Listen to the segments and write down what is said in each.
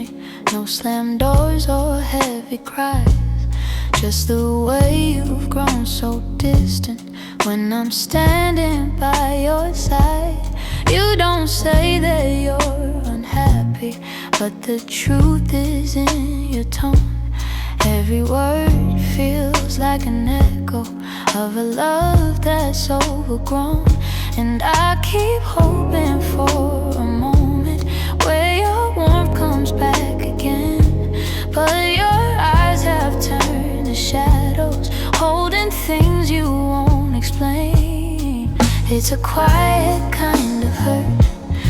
me. No slam doors or heavy cries, just the way you've grown so distant when I'm standing by your side. You don't say that you're unhappy, but the truth is in your tone. Every word feels like an echo of a love that's overgrown. And I keep hoping for a moment where your warmth comes back again, but your eyes have turned to shadows, holding things you won't explain. It's a quiet kind of hurt,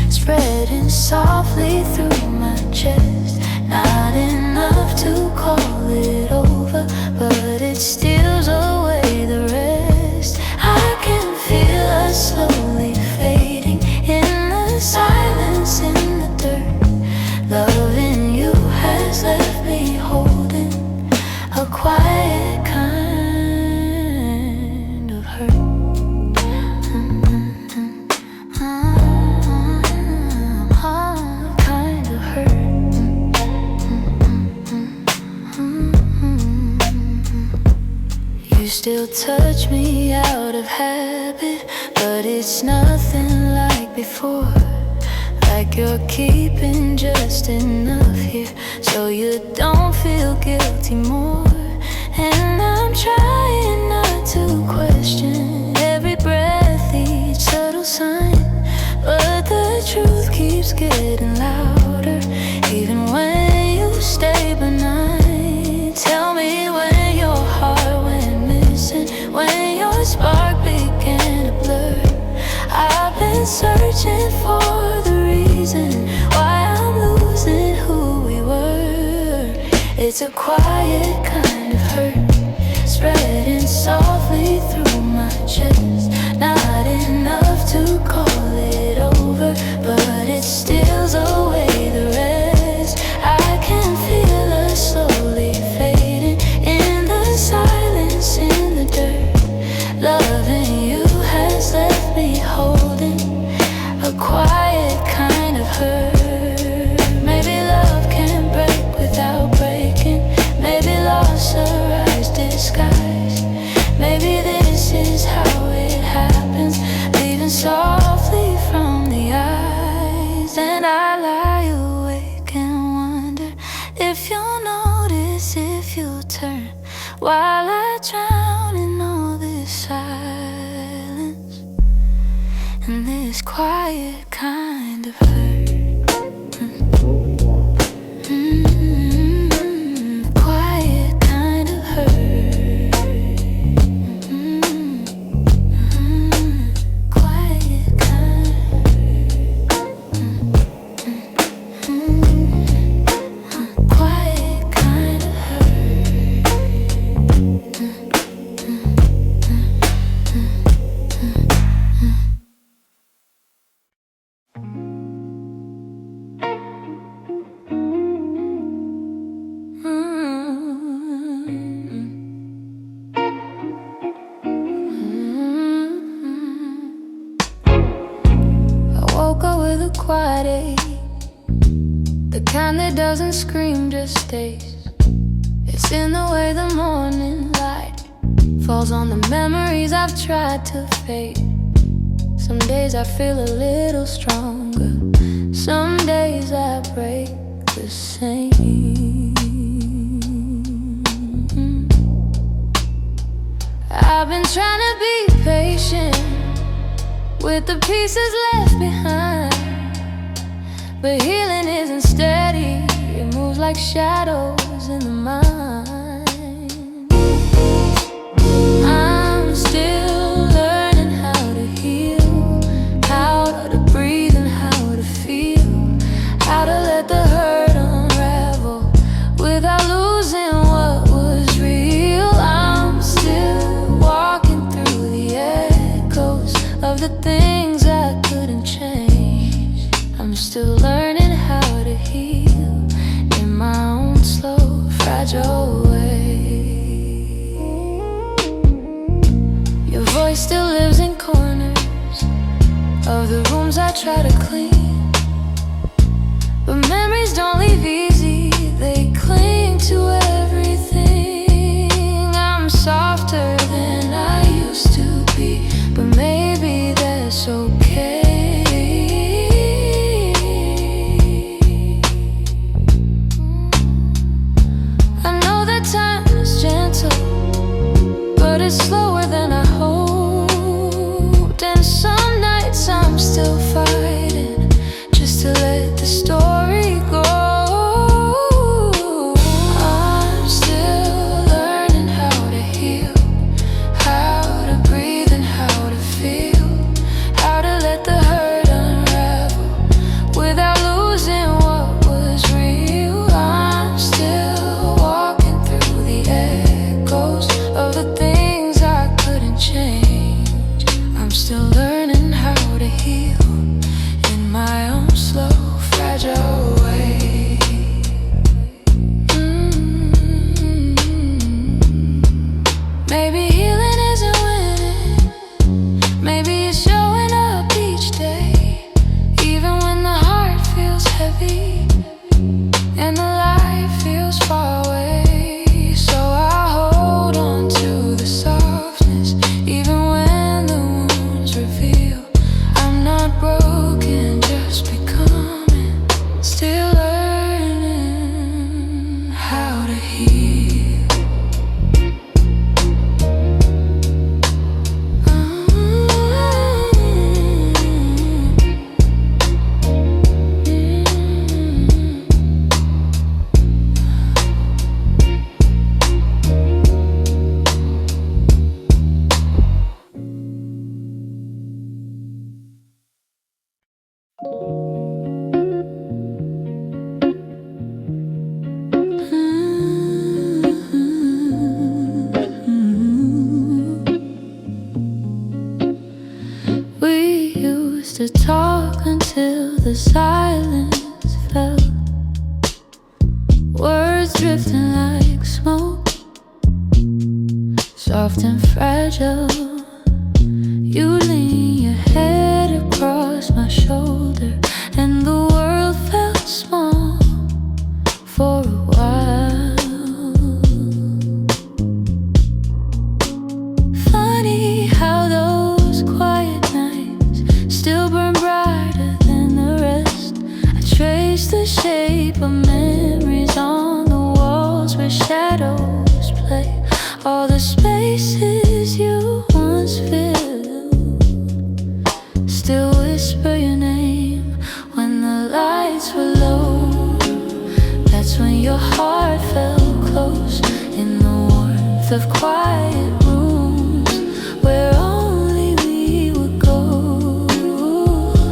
spreading softly through my chest. Not enough to call it over, but it steals away the rest. I can feel us slowly fading in the silence, in the dirt. Loving you has left me holding a quiet kind of hurt. Kind of hurt. You still touch me out of habit, but it's nothing like before. Like you're keeping just enough here so you don't feel guilty more. And I'm trying not to question every breath, each subtle sign, but the truth keeps getting louder, even when you stay benign. Tell me when your heart went missing, when your spark began to blur. I've been searching for the reason why I'm losing who we were. It's a quiet kind of hurt, spreading softly through my chest. Not enough to call it over, but it steals away the rest. I can feel us slowly fading in the silence, in the dirt. Loving you has left me holding a quiet kind of hurt. Maybe love can break without breaking. Maybe loss arrives disguised. Maybe this is how it happens, leaving softly from the eyes. And I lie awake and wonder if you'll notice, if you'll turn, while I drown in all this silence and this quiet kind of hurt. Quiet kind of hurt. Quiet kind of hurt. Quiet kind of I woke up with a quiet ache, the kind that doesn't scream, just stays. It's in the way the morning light falls on the memories I've tried to fade. Some days I feel a little stronger, some days I break the same. I've been trying to be patient with the pieces left behind, but healing isn't steady, it moves like shadows in the mind. I'm still learning how to heal, how to breathe and how to feel, how to let the hurt unravel without losing what was real. I'm still walking through the echoes of the things I couldn't change. I'm still learning how to heal in my own slow, fragile way. and the light feels far away. So I hold on to the softness, even when the wounds reveal I'm not broken, just becoming, still learning how to heal. We used to talk until the silence fell, words drifting like smoke, soft and fragile. You lean your head across my shoulder, and the world felt small for a while. Funny how those quiet nights still burn brighter than the rest. I trace the shape of memories on the walls where shadows play, all the spaces you once filled. Still whisper your name when the lights were low. That's when your heart felt close, in the warmth of quiet rooms where only we would go.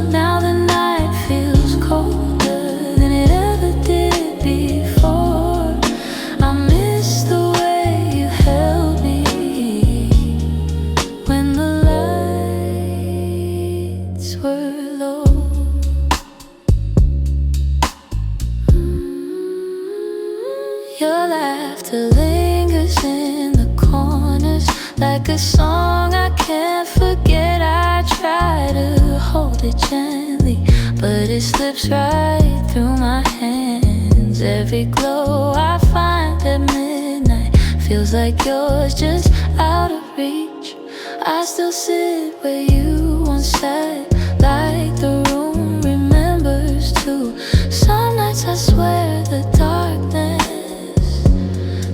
Now the night feels colder than it ever did before. I miss the way you held me when the lights were low. Your laughter lingers in the corners like a song I can't forget. I try to hold it gently, but it slips right through my hands. Every glow I find at midnight feels like yours, just out of reach. I still sit where you once sat, like the room remembers too. Some nights I swear the darkness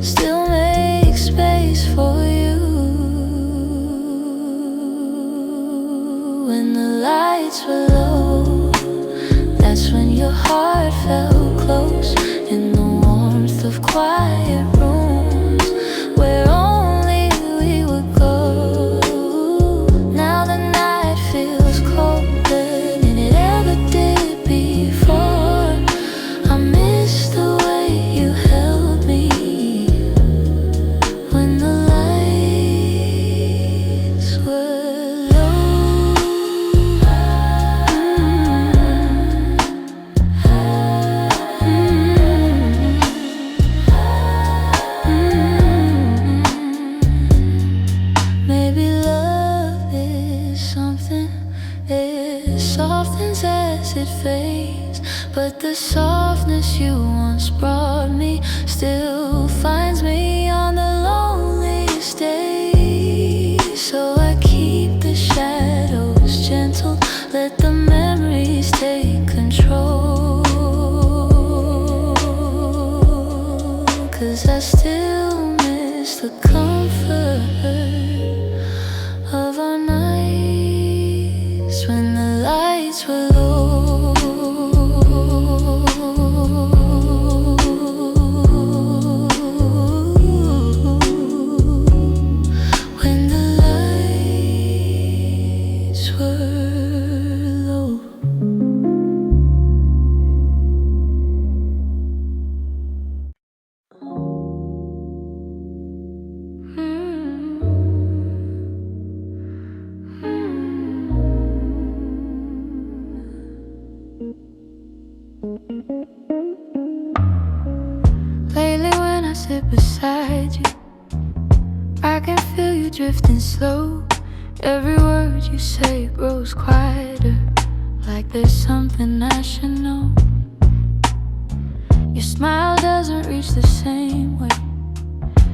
still makes space for you. When the lights were low, that's when your heart felt close, in the warmth of quiet rooms where only we would go. Now the night feels colder than it ever did before. I miss the way you held me when the lights were low. Maybe love is something, it softens as it fades, but the softness you once brought me still finds me on the loneliest days. So I keep the shadows gentle, let the memories take control. 'Cause I still miss the comfort of our nights when the lights were low. When the lights were low. Lately when I sit beside you, I can feel you drifting slow. Every word you say grows quieter, like there's something I should know. Your smile doesn't reach the same way.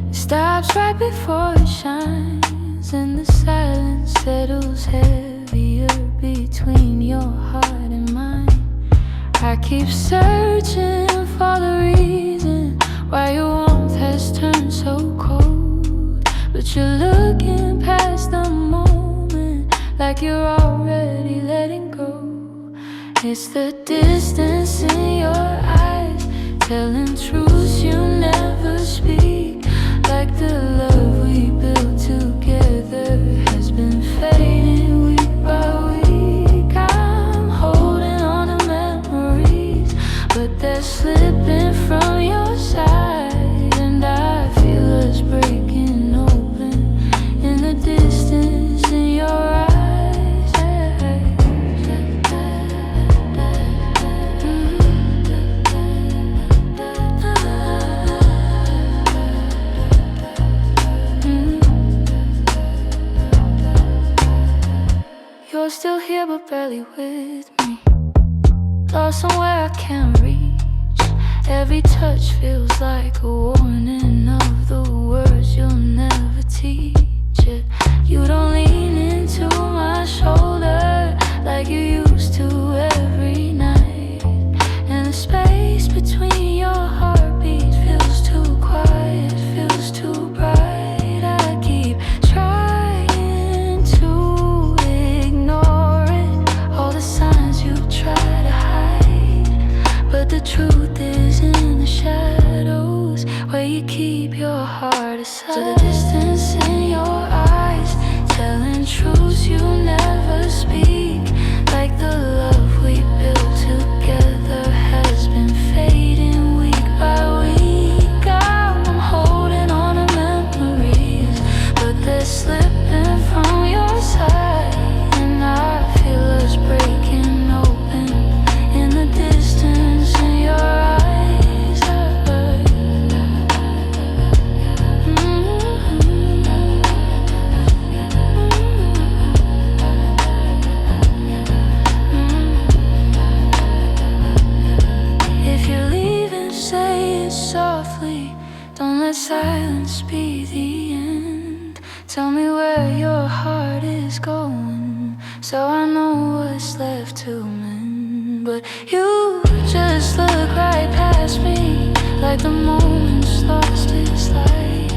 It stops right before it shines, and the silence settles heavier between your heart and mine. I keep searching for the reason why your warmth has turned so cold, but you're looking past the moment like you're already letting go. It's the distance in your eyes, telling truths you never speak. Like the love we built together has been fading week by week. I'm holding on to memories, but they're slipping from your side, and I feel us breaking open in the distance in your eyes. You're still here but barely with me, lost somewhere I can't reach. Every touch feels like a warning of the words you'll never teach. You don't lean into my shoulder like you used to every night, and the space between your heartbeats feels too quiet, feels too bright. I keep trying to ignore it, all the signs you try to hide, but the truth is in the shadows where you keep your heart aside. So the distance in your eyes, telling truths you never speak. Like the love we built together has been fading week by week. I'm holding on to memories, but they're slipping from your side, and I feel us breaking open in the distance in your eyes. If you're leaving, say it softly. Don't let silence be the end. Tell me where your heart is going, so I know what's left to mend. But you just look right past me, like the moment's lost its light,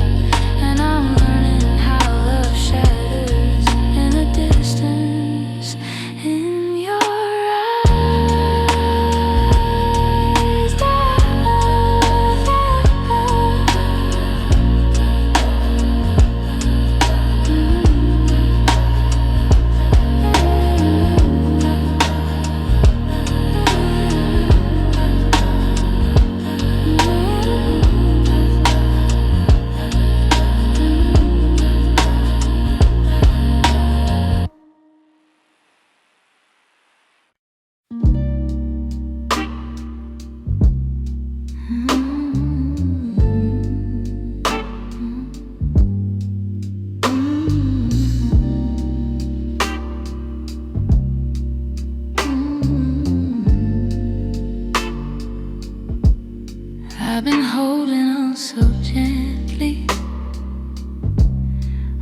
and I'm learning how love shatters in the distance in your eyes. I've been holding on so gently,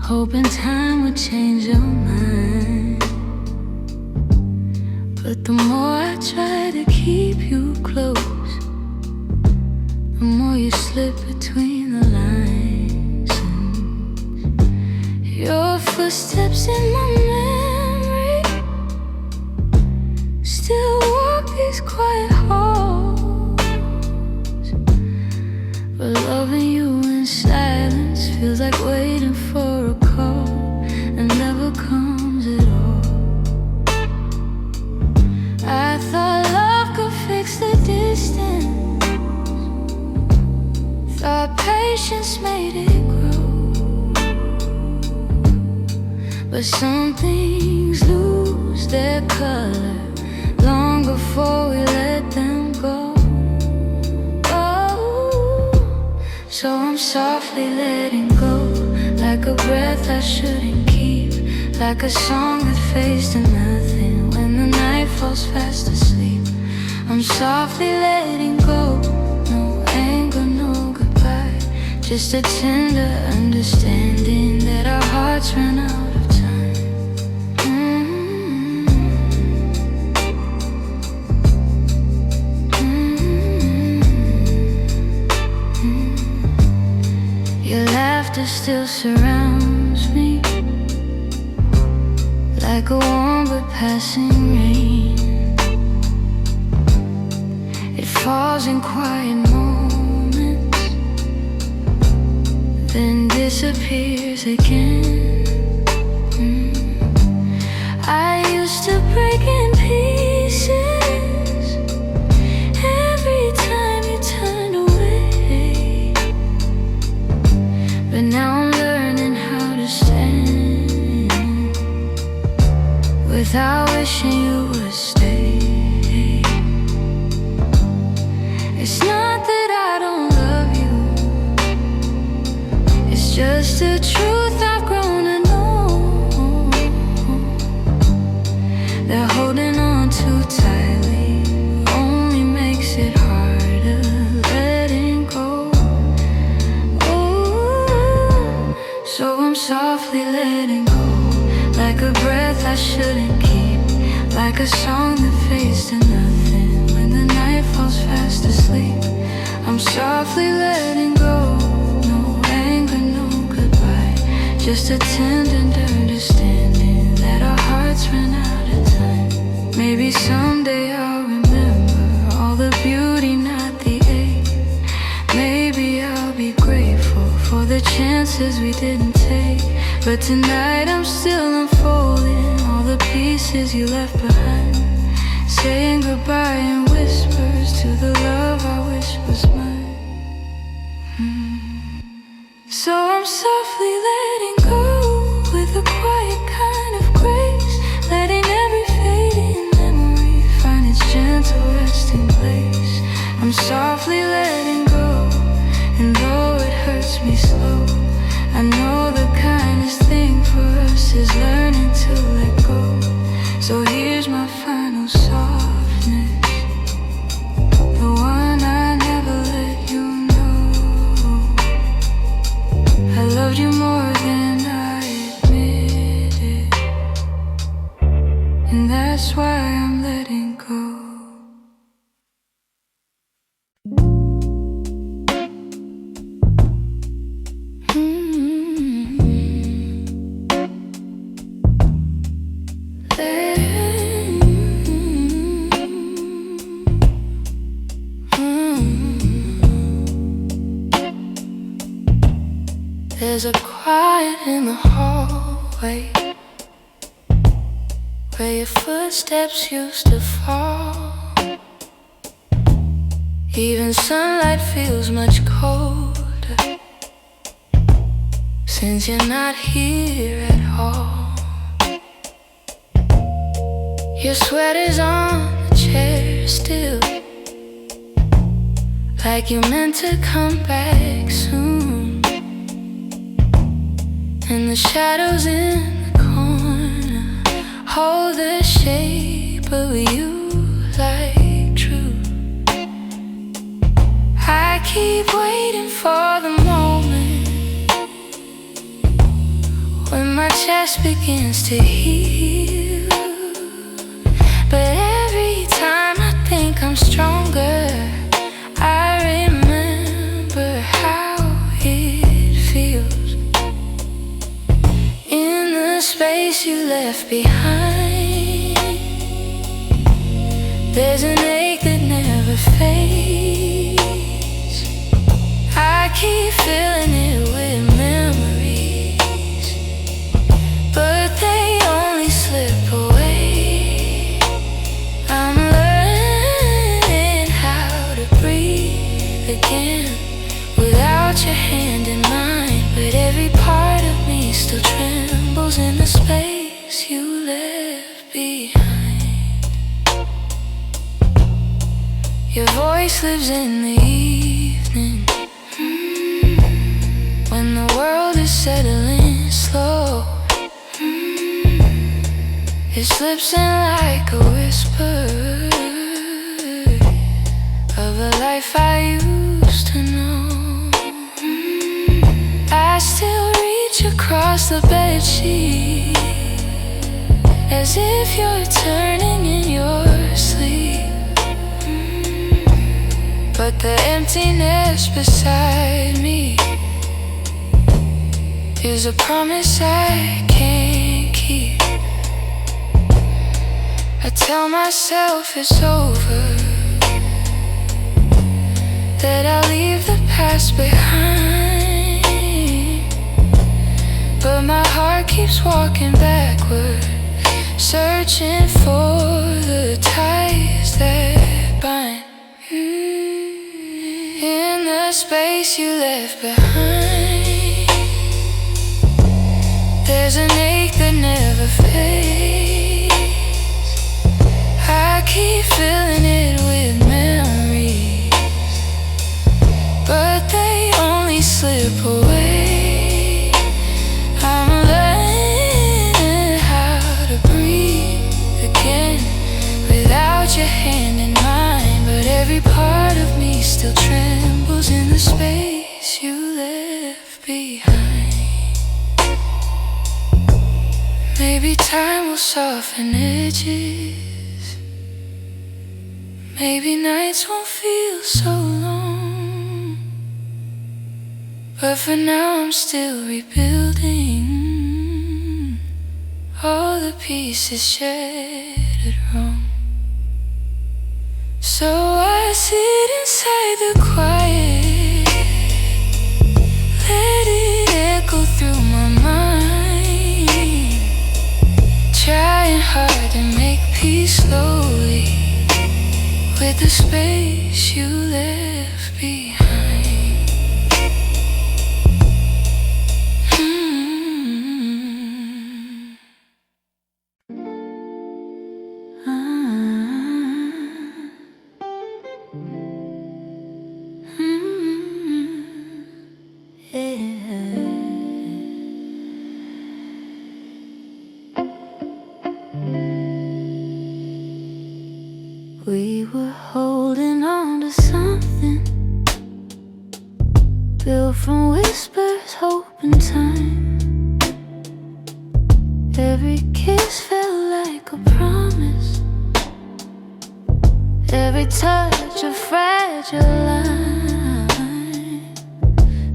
hoping time would change your mind. But the more I try to keep you close, the more you slip between the lines. And your footsteps in my memory still walk these quiet halls. But loving you in silence feels like waiting for a call that never comes at all. I thought love could fix the distance, thought patience made it grow, but some things lose their color long before we let them go. So I'm softly letting go, like a breath I shouldn't keep, like a song that fades to nothing when the night falls fast asleep. I'm softly letting go, no just a tender understanding that our hearts ran out of time. Your laughter still surrounds me like a warm but passing rain. It falls in quiet moments, then disappears again. I used to break in pieces every time you turned away, but now I'm learning how to stand without wishing you would stay. It's not that I don't love you, it's just the truth I've grown to know, that holding on too tightly only makes it harder letting go. Ooh, so I'm softly letting go, like a breath I shouldn't keep, like a song that fades to nothing when the night falls fast asleep. I'm softly letting go, no anger, no goodbye, just a tender understanding that our hearts ran out of time. Maybe someday I'll remember all the beauty, not the ache. Maybe I'll be grateful for the chances we didn't take. But tonight I'm still unfolding all the pieces you left behind, saying goodbye in whispers to the love I wish was mine. So I'm softly letting go with a quiet kind of grace, letting every fading memory find its gentle resting place. I'm softly letting go, and though it hurts me slow, I know the kindest thing for us is learning to let go. So here's my final softness, the one I never let you know. I loved you more than I admitted, and that's why I'm letting go. There's a quiet in the hallway where your footsteps used to fall. Even sunlight feels much colder since you're not here at all. Your sweater's on the chair still, like you meant to come back soon. And the shadows in the corner hold the shape of you like truth. I keep waiting for the moment when my chest begins to heal, but every time I think I'm stronger, I remember how it feels. In the space you left behind, there's an ache that never fades. I keep filling it with memories, but they only slip away. I'm learning how to breathe again without your hand in mine, but every part of me still trembles in the space you left behind. Your voice lives in the evening, when the world is settling slow. It slips in like a whisper of a life I used to know. still reach across the bedsheet, as if you're turning in your sleep. But the emptiness beside me is a promise I can't keep. I tell myself it's over, that I'll leave the past behind, but my heart keeps walking backward, searching for the ties that bind. In the space you left behind, there's an ache that never fades. I keep filling it with memories, but they only slip away. I'm learning how to breathe again without your hand in mine, but every part of me still trembles in the space you left behind. Maybe time will soften edges, maybe nights won't feel so long, but for now I'm still rebuilding all the pieces shattered wrong. So I sit inside the quiet, let it echo through my mind, trying hard to make peace slowly with the space you left behind. We were holding on to something built from whispers, hope and time. Every kiss felt like a promise, every touch a fragile line.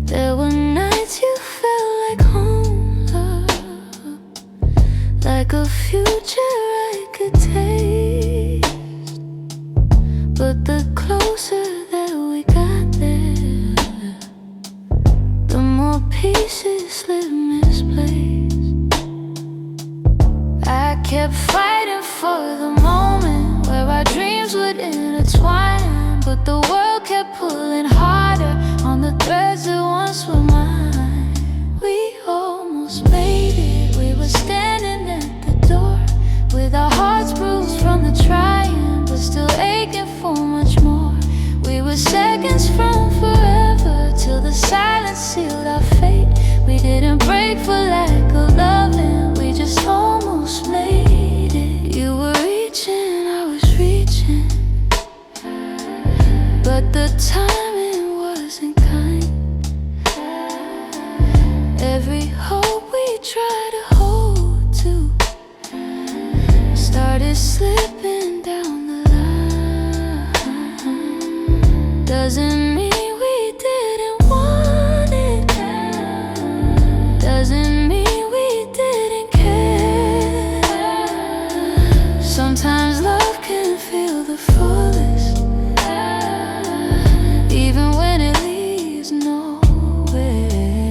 There were nights you felt like home, love, like a future I could taste. But the closer that we got there, the more pieces slip misplaced. I kept fighting for the moment where our dreams would intertwine, but the world kept pulling harder on the threads that once were mine. We almost made it, we were standing at the door, with our hearts bruised from the trying, but still aching for much more. We were seconds from forever, till the silence sealed our fate. We didn't break for lack of loving, we just almost made it. You were reaching, I was reaching, but the timing wasn't kind. Every hope we tried to hold to started slipping down the line. Doesn't mean we didn't want it, doesn't mean we didn't care. Sometimes love can feel the fullest, even when it leaves nowhere.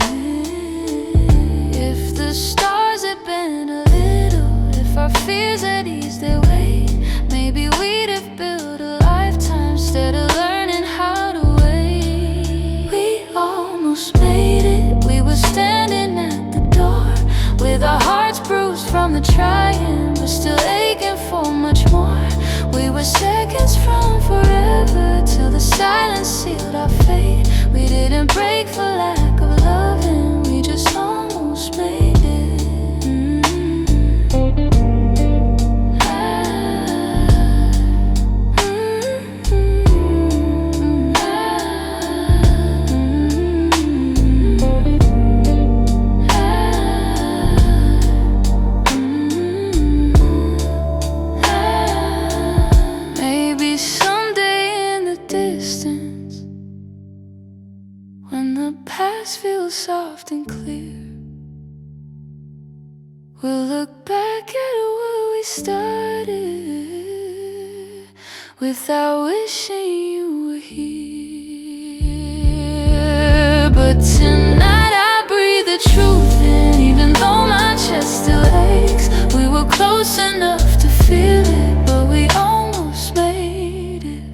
If the stars had been a little, if our fears had eased their weight, maybe we'd have built a lifetime instead of learning how to wait. We almost made it, we were standing at the door, with our hearts bruised from the trying, but still aching for much more. We were seconds from forever, till the silence sealed our fate. We didn't break for lack of loving, we just almost made it. past feels soft and clear. We'll look back at where we started without wishing you were here. But tonight I breathe the truth in, even though my chest still aches. We were close enough to feel it, but we almost made it.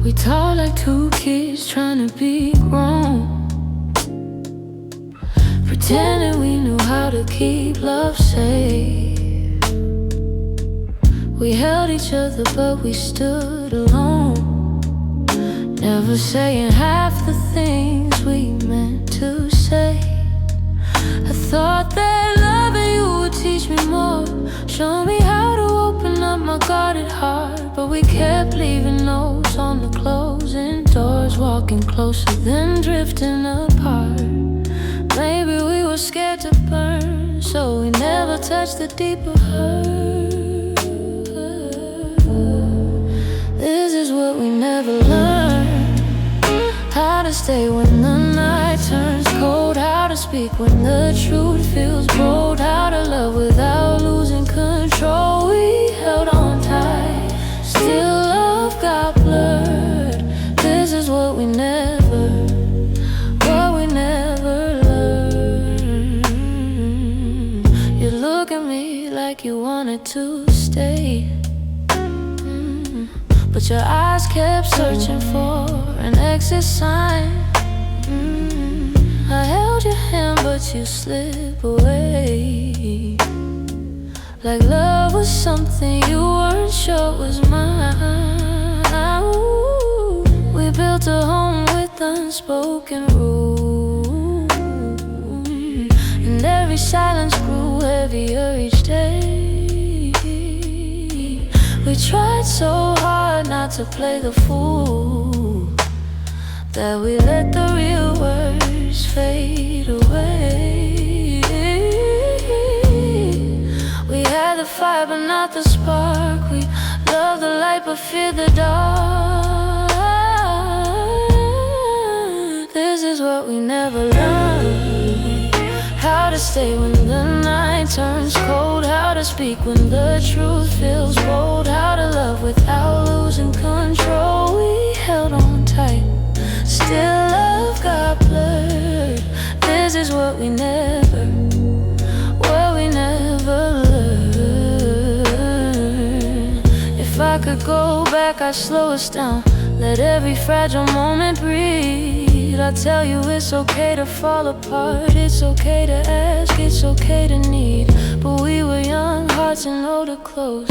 We talk like two kids trying to be grown, pretending we knew how to keep love safe. We held each other but we stood alone, never saying half the things we meant to say. I thought that loving you would teach me more, show me how to open up my guarded heart. But we kept leaving notes on the closing doors, walking closer then drifting apart. Maybe we were scared to burn, so we never touched the deeper hurt. This is what we never learned: how to stay when the night turns cold, how to speak when the truth feels bold, how to love without losing control. We held on tight, still love got blurred. This is what we never learned. You look at me like you wanted to stay, but your eyes kept searching for an exit sign. I held your hand but you slip away, like love was something you weren't sure was mine. Ooh, we built a home with unspoken rules, and every silence grew heavier each day. We tried so hard not to play the fool, that we let the real words fade away. We had the fire but not the spark. We loved the light but feared the dark. This is what we never learned: how to stay when the night turns cold, how to speak when the truth feels bold, how to love without losing control. We held on tight, still love got blurred. This is what we never learned. If I could go back, I'd slow us down, let every fragile moment breathe. I'd tell you it's okay to fall apart, it's okay to ask, it's okay to need. But we were young hearts and older clothes,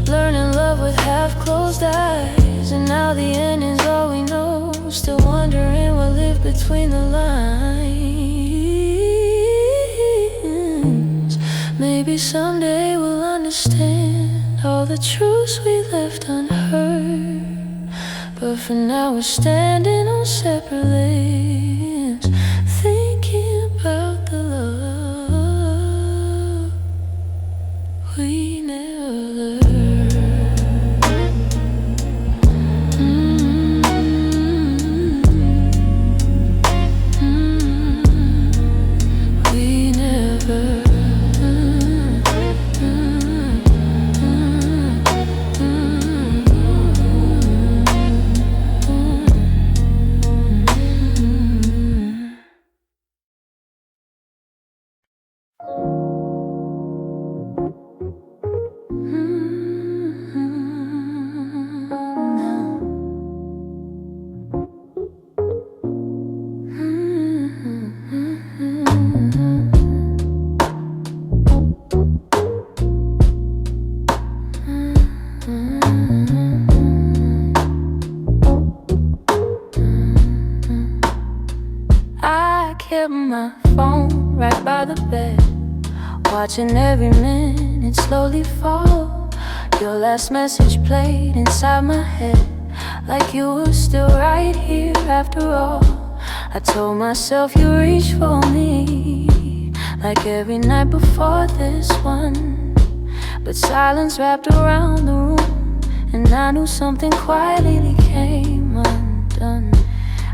learning love with half-closed eyes. And now the ending's all we know, still wondering what lived between the lines. Maybe someday we'll understand all the truths we left unheard, but for now we're standing on separate lanes, thinking about the love we never learned. We never. I kept my phone right by the bed, watching every minute it slowly fall. Your last message played inside my head, like you were still right here after all. I told myself you reached for me, like every night before this one. But silence wrapped around the room, and I knew something quietly came undone.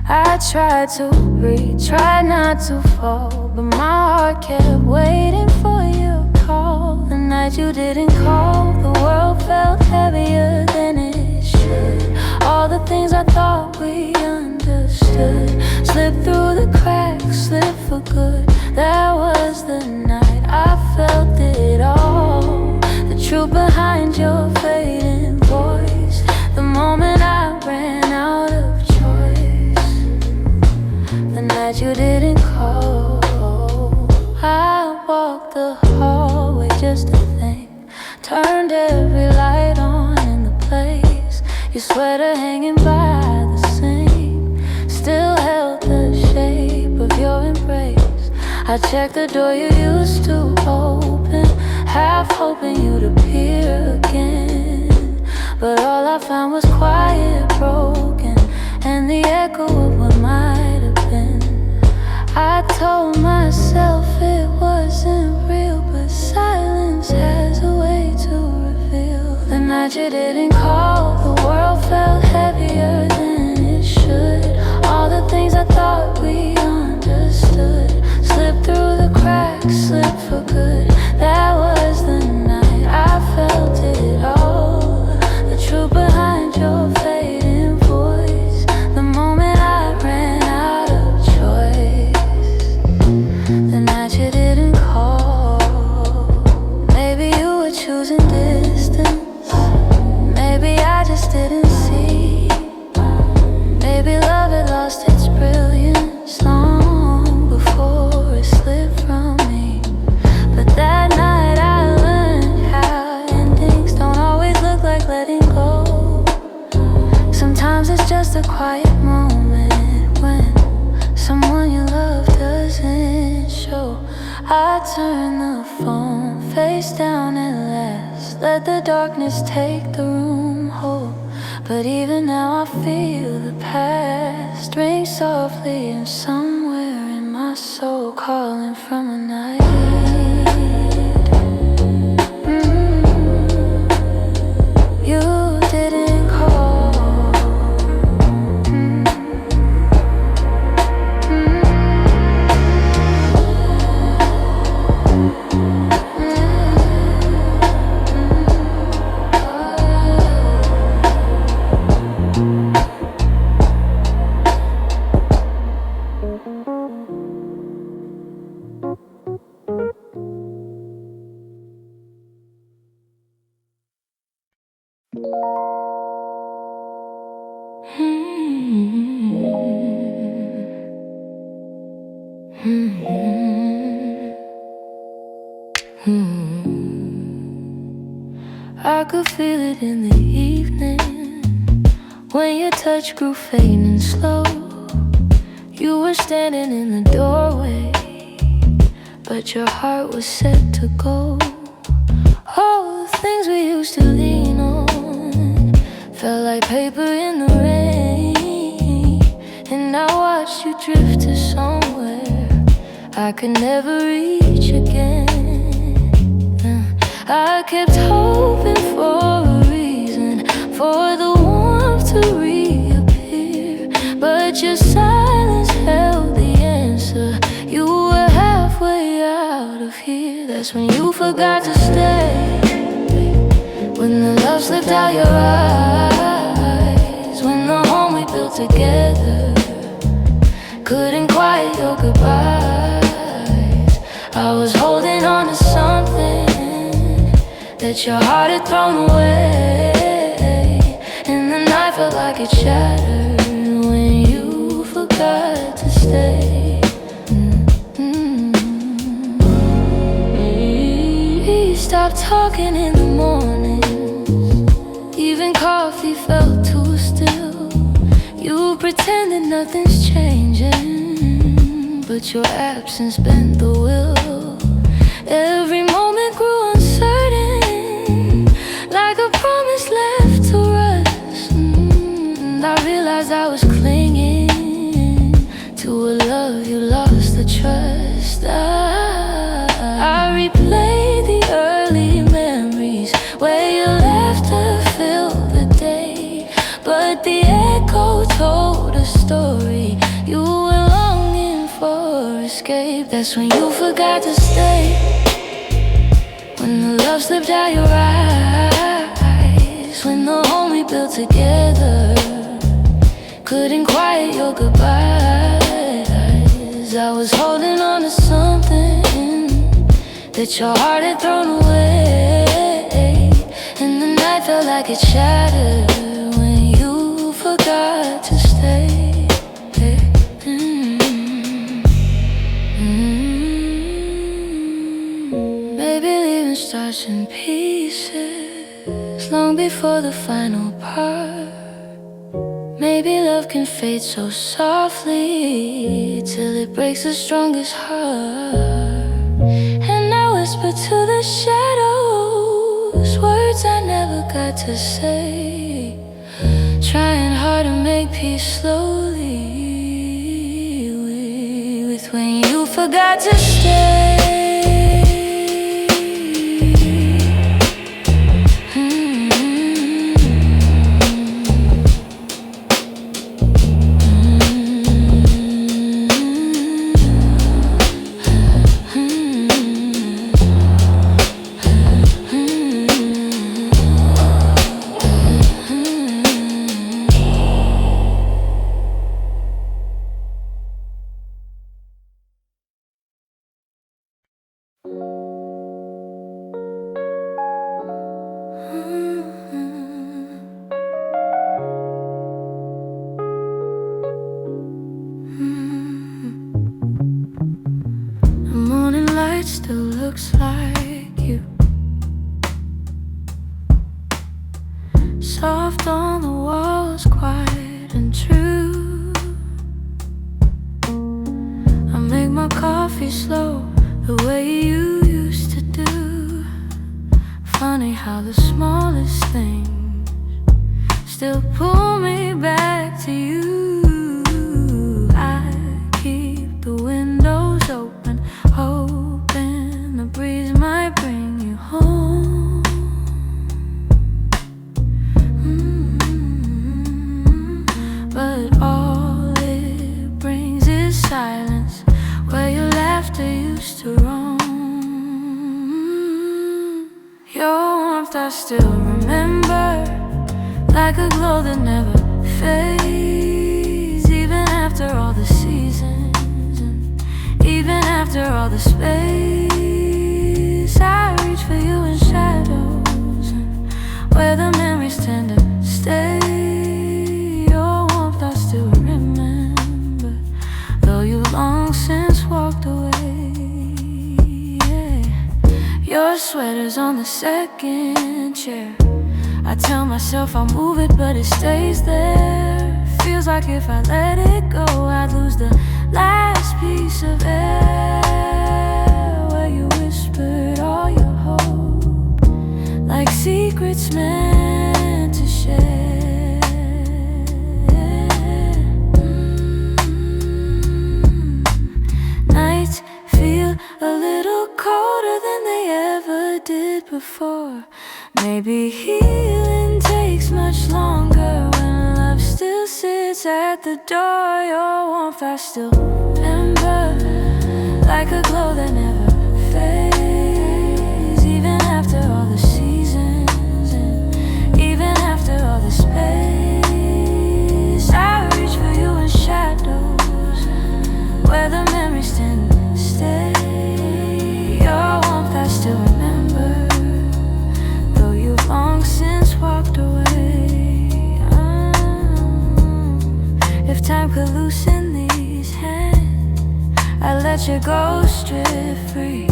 I tried to breathe, tried not to fall, but my heart kept waiting for your call. The night you didn't call, the world felt heavier than it should. All the things I thought we understood slipped through the cracks, slipped for good. That was the night I felt it all, the truth behind your fading voice. The moment I ran out of choice, the night you didn't call. I walked the hallway just to think, turned every light on in the place. Your sweater hanging by the sink still held the shape of your embrace. I checked the door you used to open, half hoping you'd appear again. But all I found was quiet, broken, and the echo of what might have been. I told myself it wasn't real, but silence has a way to reveal. The night you didn't call, the world felt heavier than it should. All the things I thought we understood slipped through the cracks, slipped for good. That was the night I felt it all, the truth behind your fading voice. The moment I ran out of choice, the night you didn't call. Maybe you were choosing distance, maybe I just didn't see. Maybe love had lost its brilliance long before it slipped from me. But that night I learned how endings don't always look like letting go. Sometimes it's just a quiet moment when someone you love doesn't show. I turn the phone face down at last, let the darkness take the room whole. But even now I feel the past ring softly, and somewhere in my soul calling from a night you didn't call. I could feel it in the evening when your touch grew faint and slow. You were standing in the doorway, but your heart was set to go. All the things we used to lean on felt like paper in the rain, and I watched you drift to somewhere I could never reach again. I kept hoping for a reason for the warmth to reappear, but your silence held the answer. You were halfway out of here. That's when you forgot to stay, when the love slipped out your eyes, when the home we built together couldn't quiet your goodbyes. I was holding on to something that your heart had thrown away, and the night felt like it shattered when you forgot to stay. We stopped talking in the mornings, even coffee felt too still. You pretended nothing's changing, but your absence bent the will. Every moment grew uncertain, replay the early memories where your laughter filled the day, but the echo told a story. You were longing for escape. That's when you forgot to stay, when the love slipped out your eyes, when the home we built together couldn't quiet your goodbyes. I was holding on to something that your heart had thrown away, and the night felt like it shattered when you forgot to stay. Maybe leaving starts in pieces long before the final part. Maybe love can fade so softly till it breaks the strongest heart. And I whisper to the shadows words I never got to say, trying hard to make peace slowly with when you forgot to stay. The morning light still looks like you, soft on the walls, quiet and true. I make my coffee slow the way you used to do. Funny how the smallest things still pull me back to you. I keep the windows open, hoping the breeze might bring you home. But all it brings is silence where your laughter used to roam. Your warmth I still remember, like a glow that never fades, even after all the seasons and even after all the space. I reach for you in shadows and where the memories tend to stay. Your warmth I still remember, though you long since walked away. Your sweater's on the second chair. I tell myself I'll move it, but it stays there. Feels like if I let it go, I'd lose the last piece of air where you whispered all your hope, like secrets meant to share. Nights feel a little colder than they ever did before. Maybe healing takes much longer when love still sits at the door. Your warmth I still remember, like a glow that never fades, even after all the seasons and even after all the space. I reach for you in shadows where the memories tend to stay. Your warmth I still remember, though you've long since walked away. If time could loosen these hands, I'd let your ghost drift free.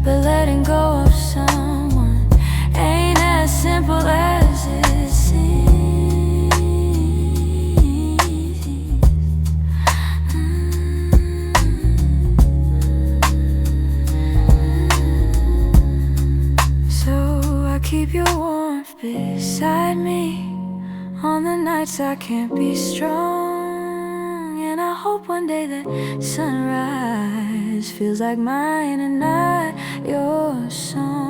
But letting go of someone ain't as simple as it seems. So I keep your warmth beside me on the nights I can't be strong, and I hope hope one day that sunrise feels like mine and not your song.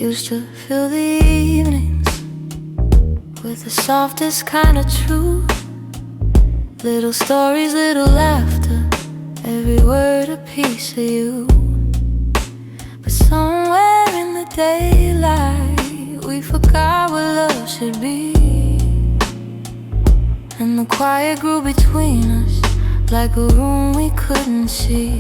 Used to fill the evenings with the softest kind of truth. Little stories, little laughter, every word a piece of you. But somewhere in the daylight we forgot what love should be, and the quiet grew between us like a room we couldn't see.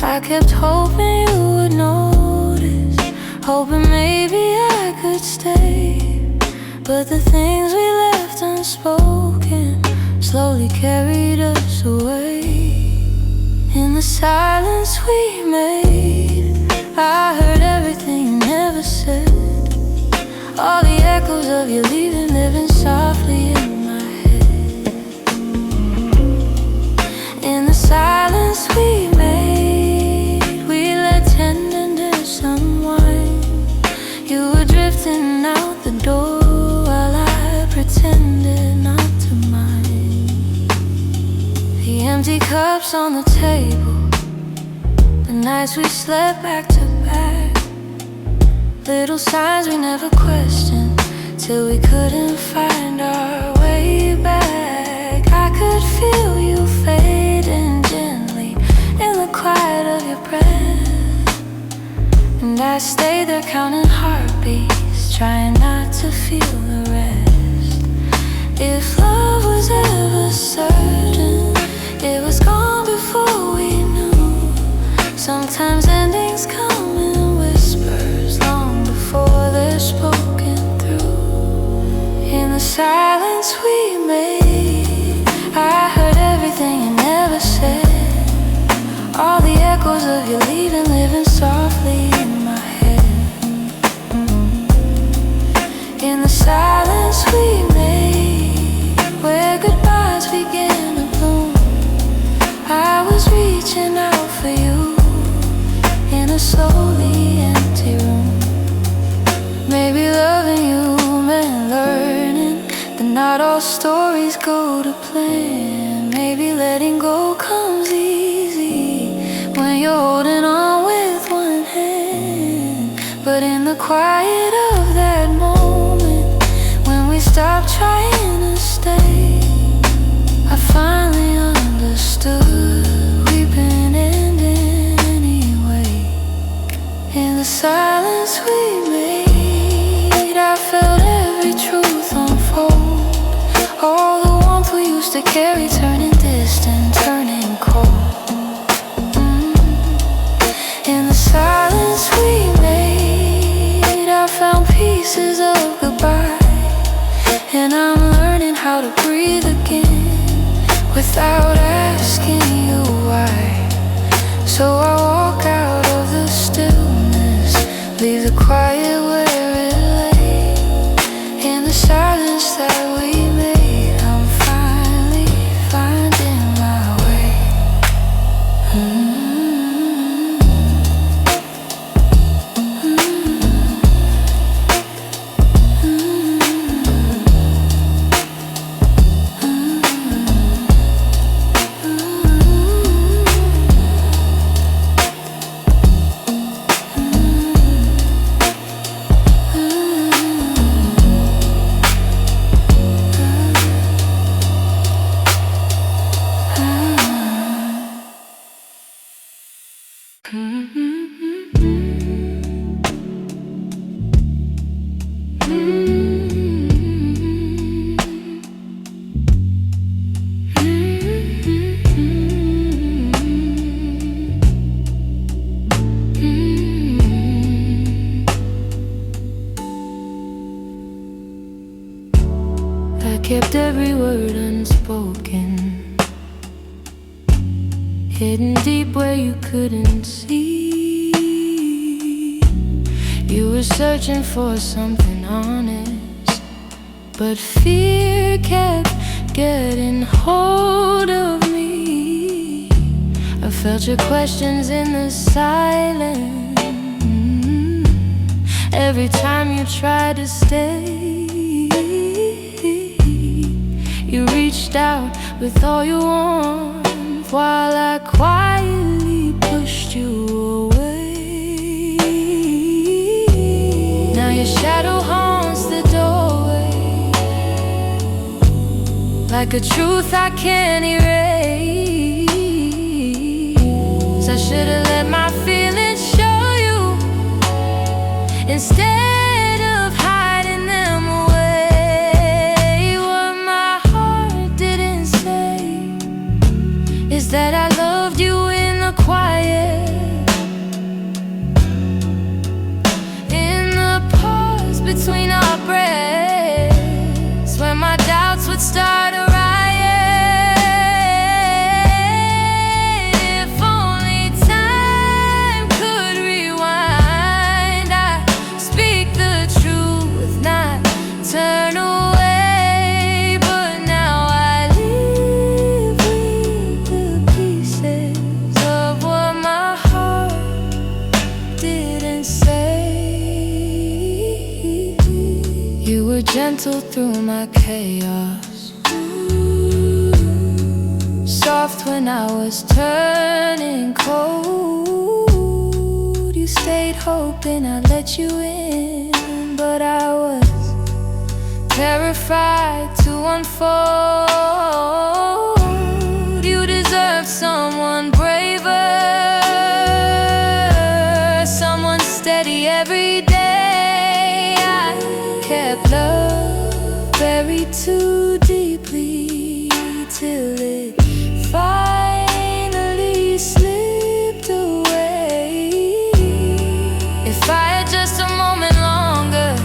I kept hoping you would notice, hoping maybe I could stay. But the things we left unspoken slowly carried us away. In the silence we made, I heard everything you never said. All the echoes of you leaving, living softly in my head. In the silence we made, we let tenderness unwind. You were drifting out the door while I pretended not to mind. The empty cups on the table, the nights we slept back to back. Little signs we never questioned till we couldn't find our way back. I could feel you fading gently in the quiet of your breath, and I stayed there counting heartbeats, trying not to feel the rest. If love was ever certain, it was gone before we knew. Sometimes endings come in whispers long before they're spoken through. In the silence we made, I heard everything you never said. All the echoes of you leaving, living softly in my head. In the silence we made, where goodbyes began to bloom, I was reaching out for you in a slowly empty room. Maybe loving you meant learning that not all stories go to plan. Maybe letting go comes easy when you're holding on with one hand. But in the quiet of that moment, when we stopped trying to stay, I finally understood we've been ending anyway. In the silence we made, I felt every truth unfold. All the warmth we used to carry turning distant, turning cold. In the silence we made, I found pieces of goodbye, and I'm learning how to breathe again without asking you why. So I walk out of the stillness, leave the quiet where it lay. In the silence that we made, I'm finally finding my way. hidden deep where you couldn't see. You were searching for something honest, but fear kept getting hold of me. I felt your questions in the silence every time you tried to stay. You reached out with all your warmth while I quietly pushed you away. Now your shadow haunts the doorway, like a truth I can't erase. I should've let my feelings show you instead of hiding them away. What my heart didn't say is that I loved you in the quiet, in the pause between our breaths, where my doubts would start a riot. If only time could rewind, I'd speak the truth, not turn away. But now I live with the pieces of what my heart didn't say. You were gentle through my chaos, soft when I was turning cold. You stayed hoping I'd let you in, but I was terrified to unfold. You deserved someone braver, someone steady every day. I kept love buried too deeply till it finally slipped away. If I had just a moment longer,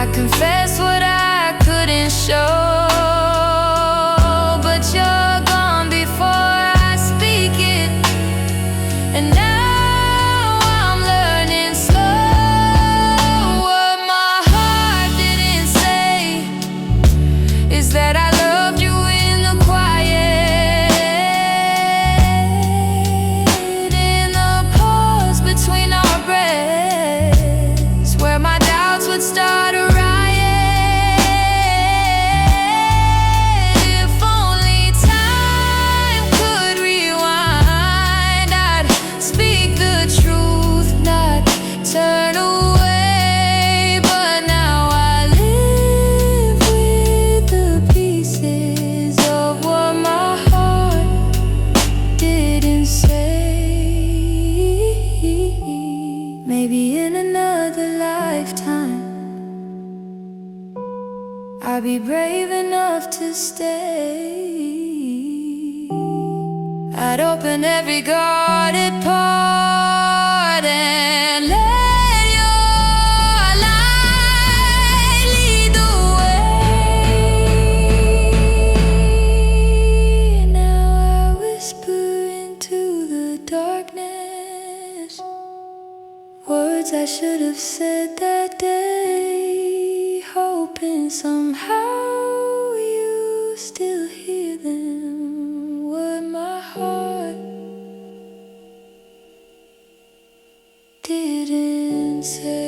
I confess what I couldn't show. But you're gone before I speak it, and now I'm learning slow. What my heart didn't say is that I loved you in the quiet, in the pause between our breaths, where my doubts would start a riot. If only time could rewind, I'd speak the truth, not turn away. But now I live with the pieces of what my heart didn't say. Maybe in another lifetime I'll be brave enough to stay. I'd open every guarded part and let your light lead the way. Now I whisper into the darkness words I should have said that day, hoping somehow you still hear them. What my heart didn't say.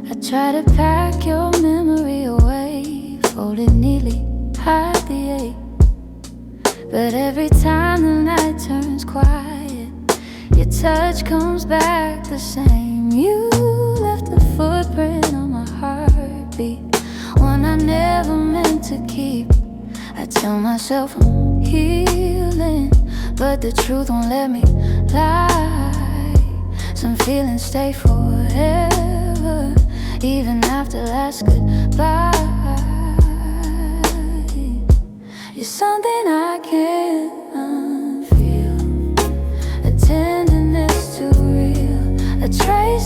I try to pack your memory away, fold it neatly, hide the ache. But every time the night turns quiet, your touch comes back the same. You left a footprint on my heartbeat, one I never meant to keep. I tell myself I'm healing, but the truth won't let me lie. Some feelings stay forever, even after last goodbye. You're something I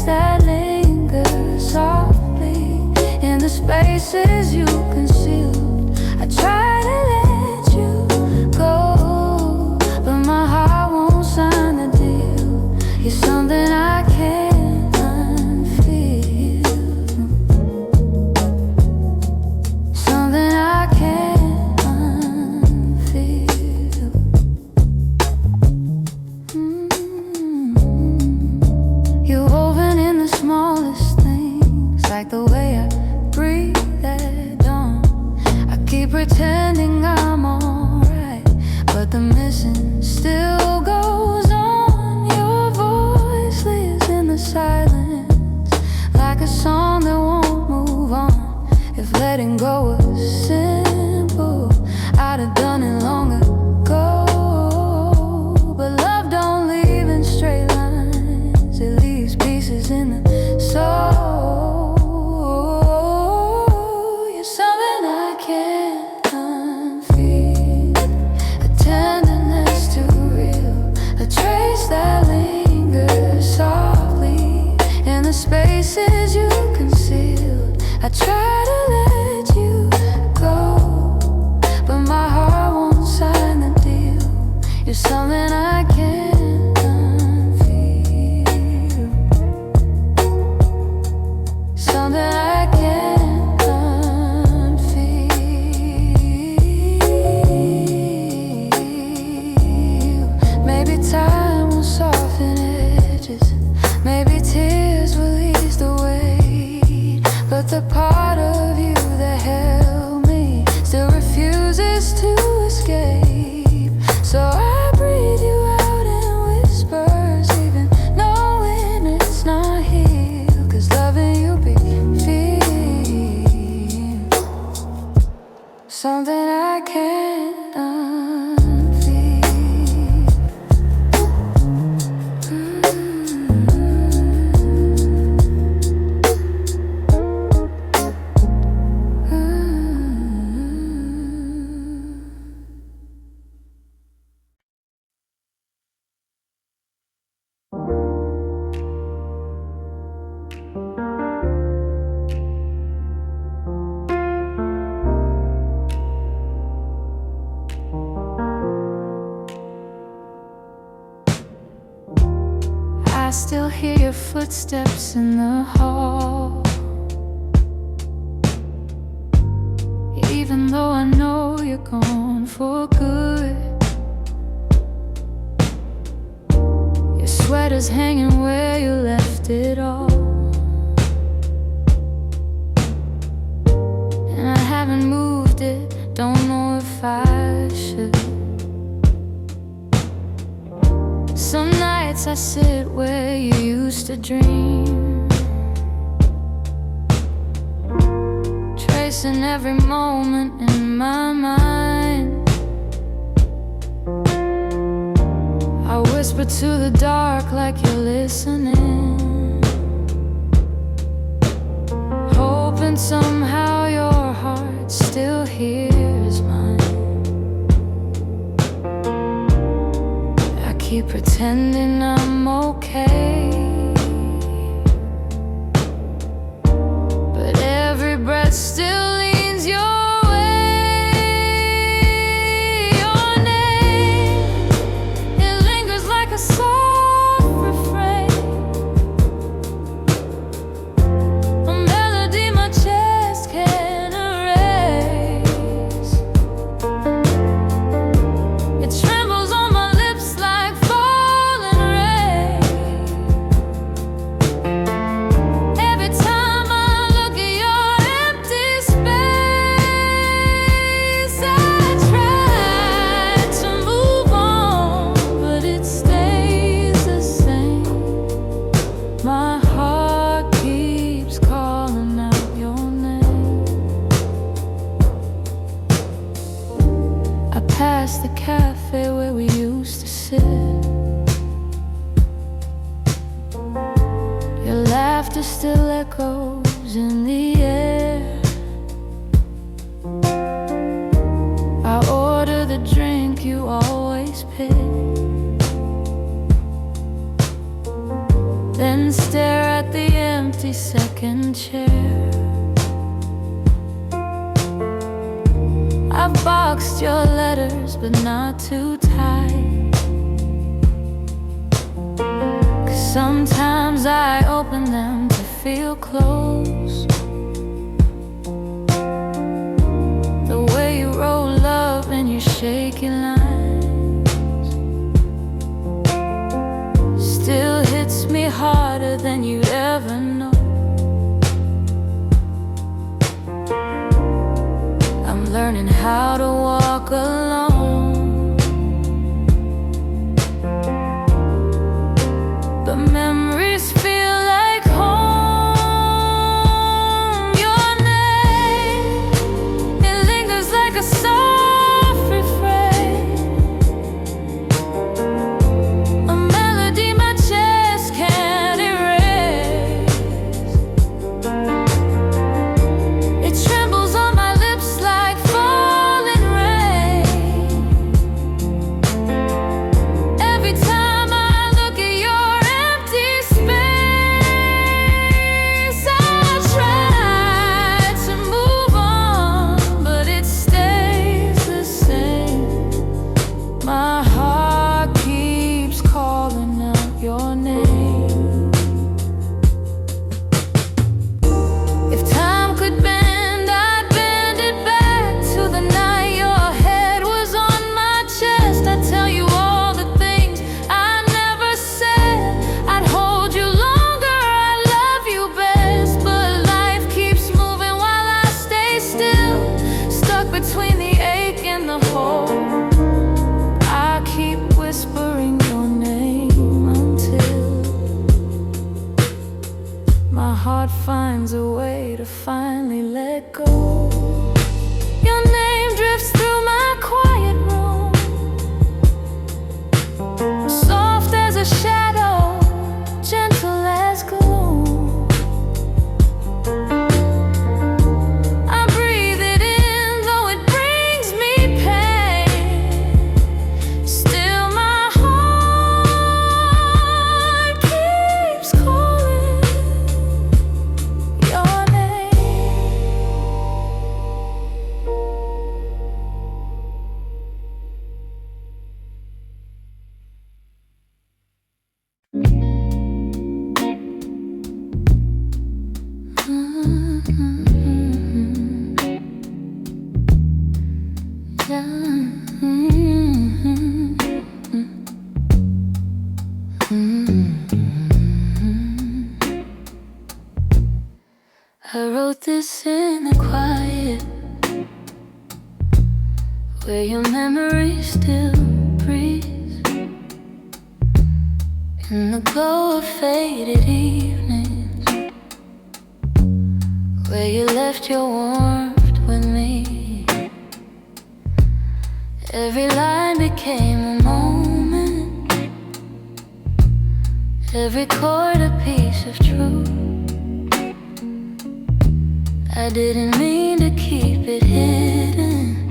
trace that lingers softly in the spaces you concealed. I try to let you go, but my heart won't sign the deal. You're something I can't unfeel, something I can't unfeel. You're woven in the smallest things, like the way I breathe at dawn. I keep pretending I'm alright, but the missing still goes on. Your voice lives in the silence, like a song that won't move on. If letting go was simple, I'd have done it long ago. But love don't leave in straight lines, it leaves pieces in the soul. You're something I can't unfeel, a tenderness too real, a trace that lingers softly in the spaces you concealed. I try to let you go, but my heart won't sign the deal. You're something I can't unfeel, something I can't unfeel. Maybe time will soften edges, maybe tears will ease the weight, but the part of you that held me still refuses to escape. So I breathe you out in whispers, even knowing it's not here. 'Cause loving you be feel something I can't unfeel. I still hear your footsteps in the hall, even though I know you're gone for good. Your sweater's hanging where you left it all, and I haven't moved it, don't know if I should. Some nights I sit where you used to dream, tracing every moment in my mind. I whisper to the dark like you're listening, hoping somehow your heart still hears mine. Keep pretending I'm okay, but every breath still leans your way. Your name, it lingers like a soft refrain, a melody my chest can't erase. It trembles on my lips like falling rain. Every time I look at your empty space, I try to move on, but it stays the same. My heart keeps calling out your name. I pass the cafe where we used to sit. Your laughter still echoes in the air. I order the drink you always pick, then stare at the kitchen chair. I've boxed your letters, but not too tight. 'Cause sometimes I open them to feel close. The way you roll up in your shaky lines still hits me harder than you'd ever know. I'm learning how to walk alone, but memories feel like home. Your name, it lingers like a soft refrain, a melody my chest can't erase. It trembles on my lips like falling rain. Every time I look at your empty space, I try to move on, but it stays the same. My heart keeps calling out your name. If time could bend, I'd bend it back to the night your head was on my chest. I'd tell you all the things I never said. I'd hold you longer, I love you best. But life keeps moving while I stay still, stuck between the ache and the hole. I keep whispering your name until my heart finds a way to finally let go. Your name drifts through my quiet room, soft as a shadow, gentle as gloom. I breathe it in, though it brings me pain. Still my heart keeps calling your name. I wrote this in the quiet, where your memory still breathes, in the glow of faded evenings, where you left your warmth with me. Every line became a moment, every chord a piece of truth. I didn't mean to keep it hidden,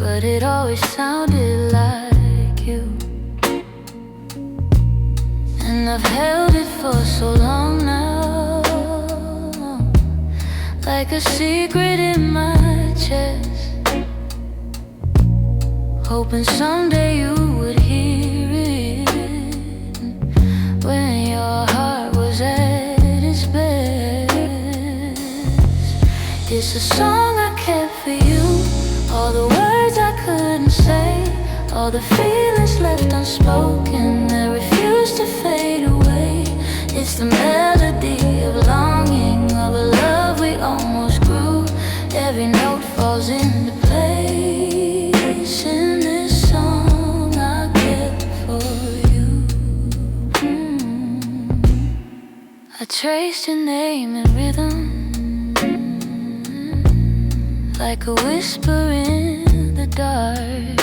but it always sounded like you. And I've held it for so long now, like a secret in my chest, hoping someday you would hear it when your heart was at its best. It's a song I kept for you, all the words I couldn't say, all the feelings left unspoken that refuse to fade away. It's the melody of longing, of a love we almost grew. Every note falls into place in this song I kept for you. I traced your name in rhythm, like a whisper in the dark.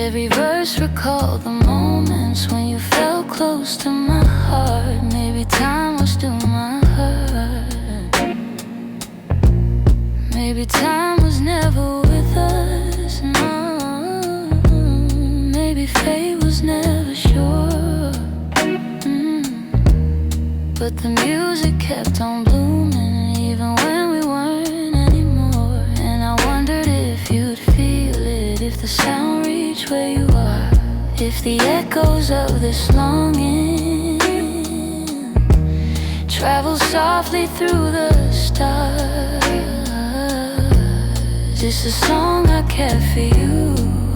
Every verse recalled the moments when you felt close to my heart. Maybe time was still my heart. Maybe time was never with us. No, maybe fate was never sure. but the music kept on blooming even when we weren't anymore. And I wondered if you'd feel it, if the sound reached where you are, if the echoes of this longing travel softly through the stars. It's a song I kept for you,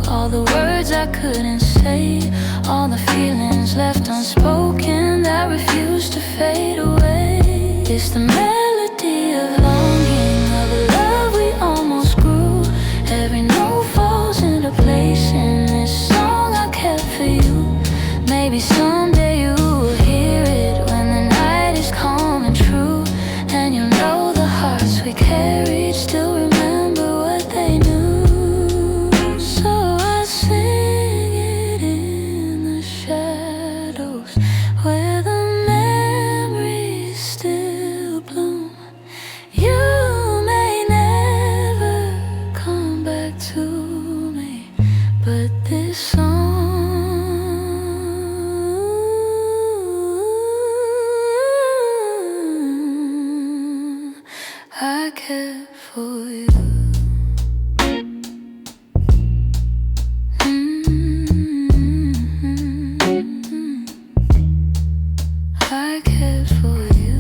all the words I couldn't say, all the feelings left unspoken that refuse to fade away. It's the melody of longing, of a love we almost grew. Every note falls into place in this song I kept for you. Maybe someday you will hear it when the night is calm and true, and you'll know the hearts we carried still remember what they knew. So I sing it in the shadows where the memories still bloom. You may never come back to me, but this song I kept for you. I kept for you.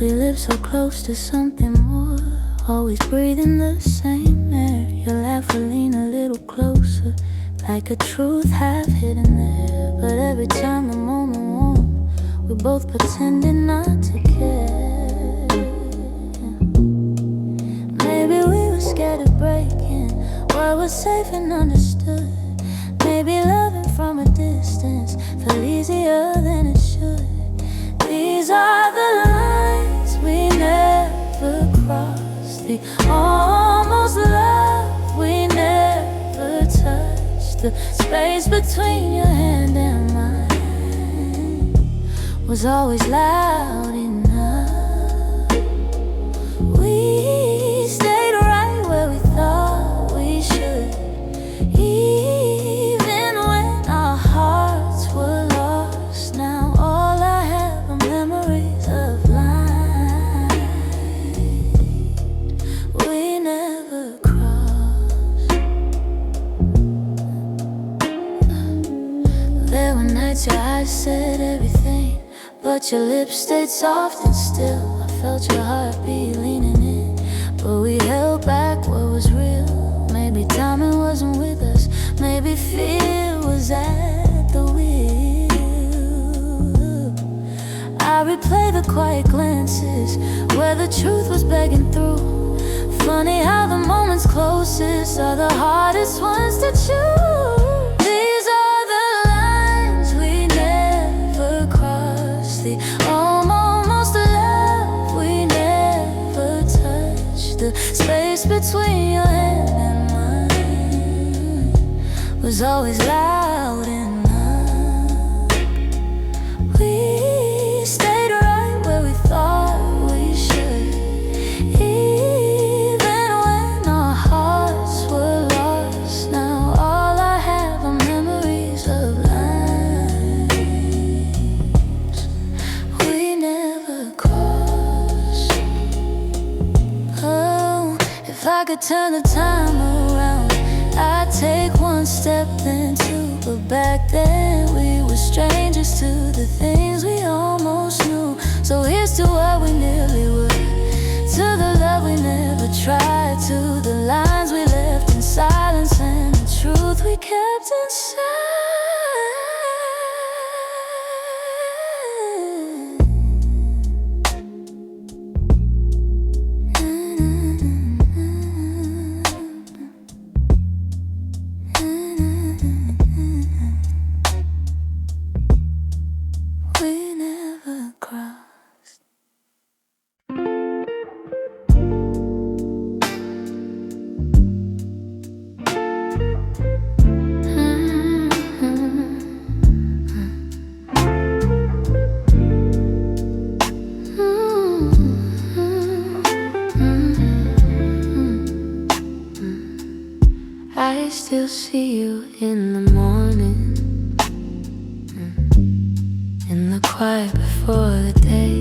We live so close to something more, always breathing the same air. Your laugh will lean a little closer, like a truth half hidden there. But every time the moment warm, we both pretending not to care. Maybe we were scared of breaking what was safe and understood. Maybe loving from a distance felt easier than it should. These are the lines we never crossed, the almost love we never touched. The space between your hand and mine was always loud enough. We stayed right where we thought we should, even when our hearts were lost. Now all I have are memories of lines we never crossed. There were nights your eyes said everything, but your lips stayed soft and still. I felt your heartbeat leaning in, but we held back what was real. Maybe timing wasn't with us, maybe fear was at the wheel. I replay the quiet glances where the truth was begging through. Funny how the moments closest are the hardest ones to choose. These are the lines we never crossed, the almost love we never touched. The space between your hand and mine was always loud enough. We stayed right where we thought we should, even when our hearts were lost. Now all I have are memories of lines we never crossed. Oh, if I could turn the time around, I'd take one step then two. But back then we were strangers to the things we almost knew. So here's to what we nearly were, to the love we never tried, to the lines we left in silence and the truth we kept inside. still see you in the morning, in the quiet before the day.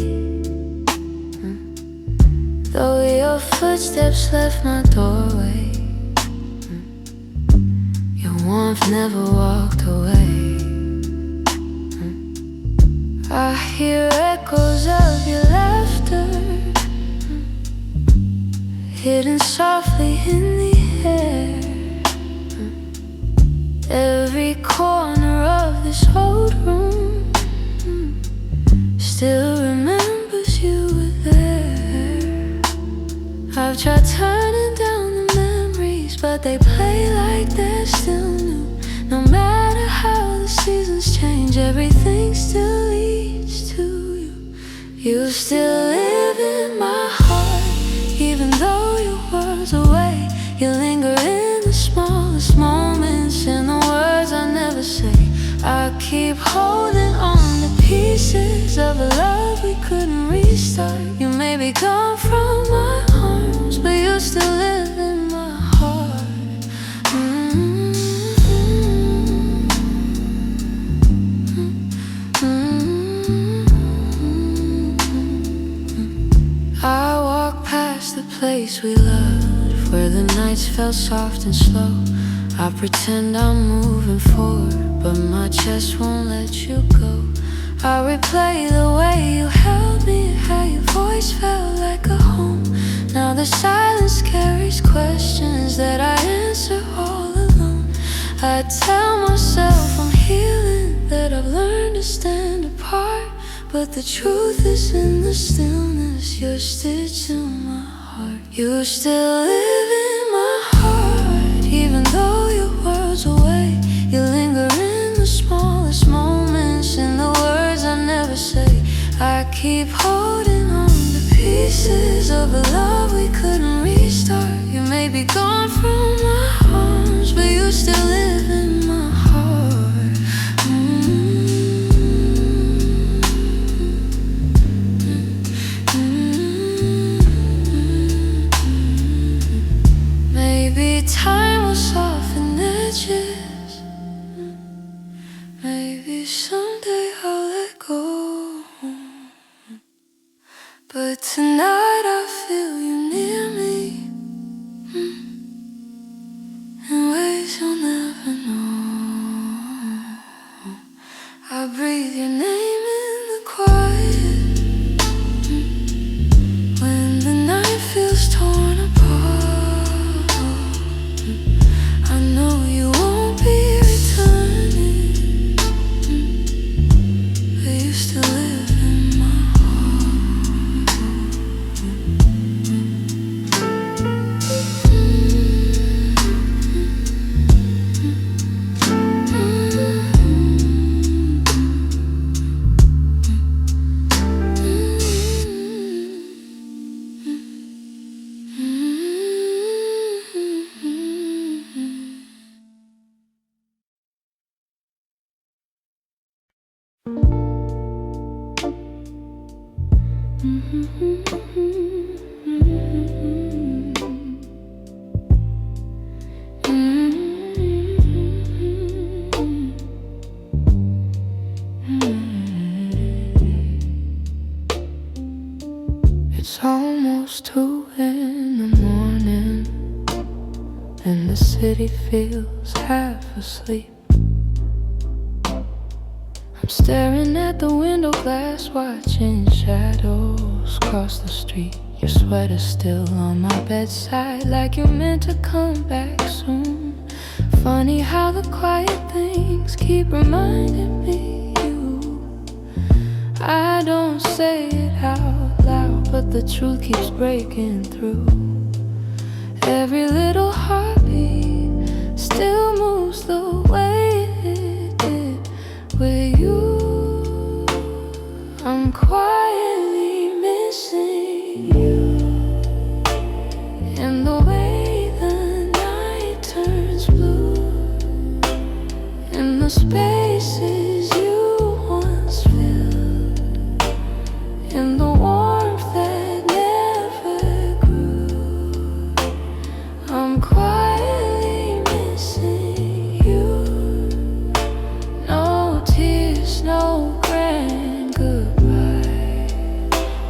Though your footsteps left my doorway, your warmth never walked away. I hear echoes of your laughter, hidden softly in the air. Every corner of this old room still remembers you were there. I've tried turning down the memories, but they play like they're still new. No matter how the seasons change, everything still leads to you. You still live in my heart, even though your world's away. You linger in the smallest moments, in the words I never say. I keep holding on to pieces of a love we couldn't restart. You may be gone from my arms, but you still live in my heart. I walk past the place we loved, where the nights felt soft and slow. I pretend I'm moving forward, but my chest won't let you go. I replay the way you held me, how your voice felt like a home. Now the silence carries questions that I answer all alone. I tell myself I'm healing, that I've learned to stand apart, but the truth is in the stillness. You're stitched in my heart. You still live in my heart, even though your world's away. You linger in the smallest moments, in the words I never say. I keep holding on to pieces of a love we couldn't restart. You may be gone from my arms, but you still live in my heart. Maybe time will soften edges, maybe someday I'll let go, but tonight I feel you near me, in ways you'll never know. I breathe your name in the quiet, when the night feels torn apart. I know you won't be returning, but you still live in my It's almost 2 in the morning, and the city feels half asleep. I'm staring at the window glass, watching shadows cross the street. Your sweater's still on my bedside, like you're meant to come back soon. Funny how the quiet things keep reminding me you. I don't say it out loud, but the truth keeps breaking through. Every little heartbeat still moves the way it did with you. I'm quietly missing you, and the way the night turns blue, and the spaces you once filled, and the warmth that never grew. I'm quietly missing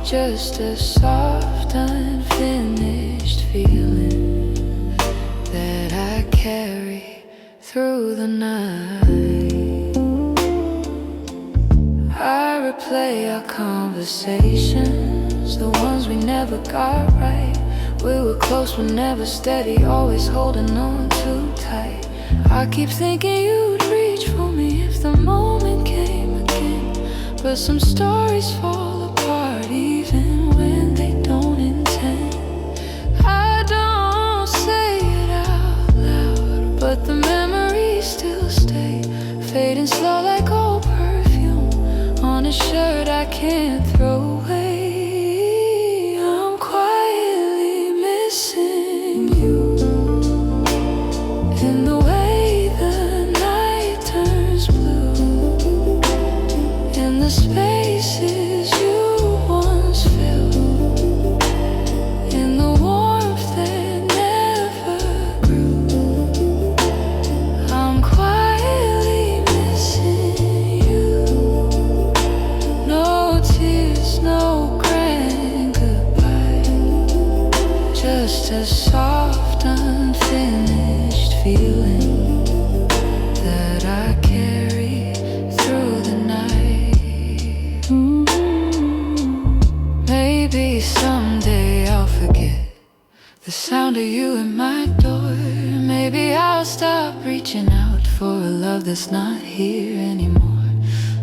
just a soft, unfinished feeling that I carry through the night. I replay our conversations, the ones we never got right. We were close but never steady, always holding on too tight. I keep thinking you'd reach for me if the moment came again, but some stories fall apart even when they don't intend. I don't say it out loud, but the memories still stay, fading slow like old perfume on a shirt I can't throw away. I'm quietly missing you in the way the night turns blue, in the spaces you once filled, in the warmth that never grew. I'm quietly missing you. No tears, no grand goodbye, just a soft, unfinished feeling that I carry through the night. Maybe someday I'll forget the sound of you at my door. Maybe I'll stop reaching out for a love that's not here anymore.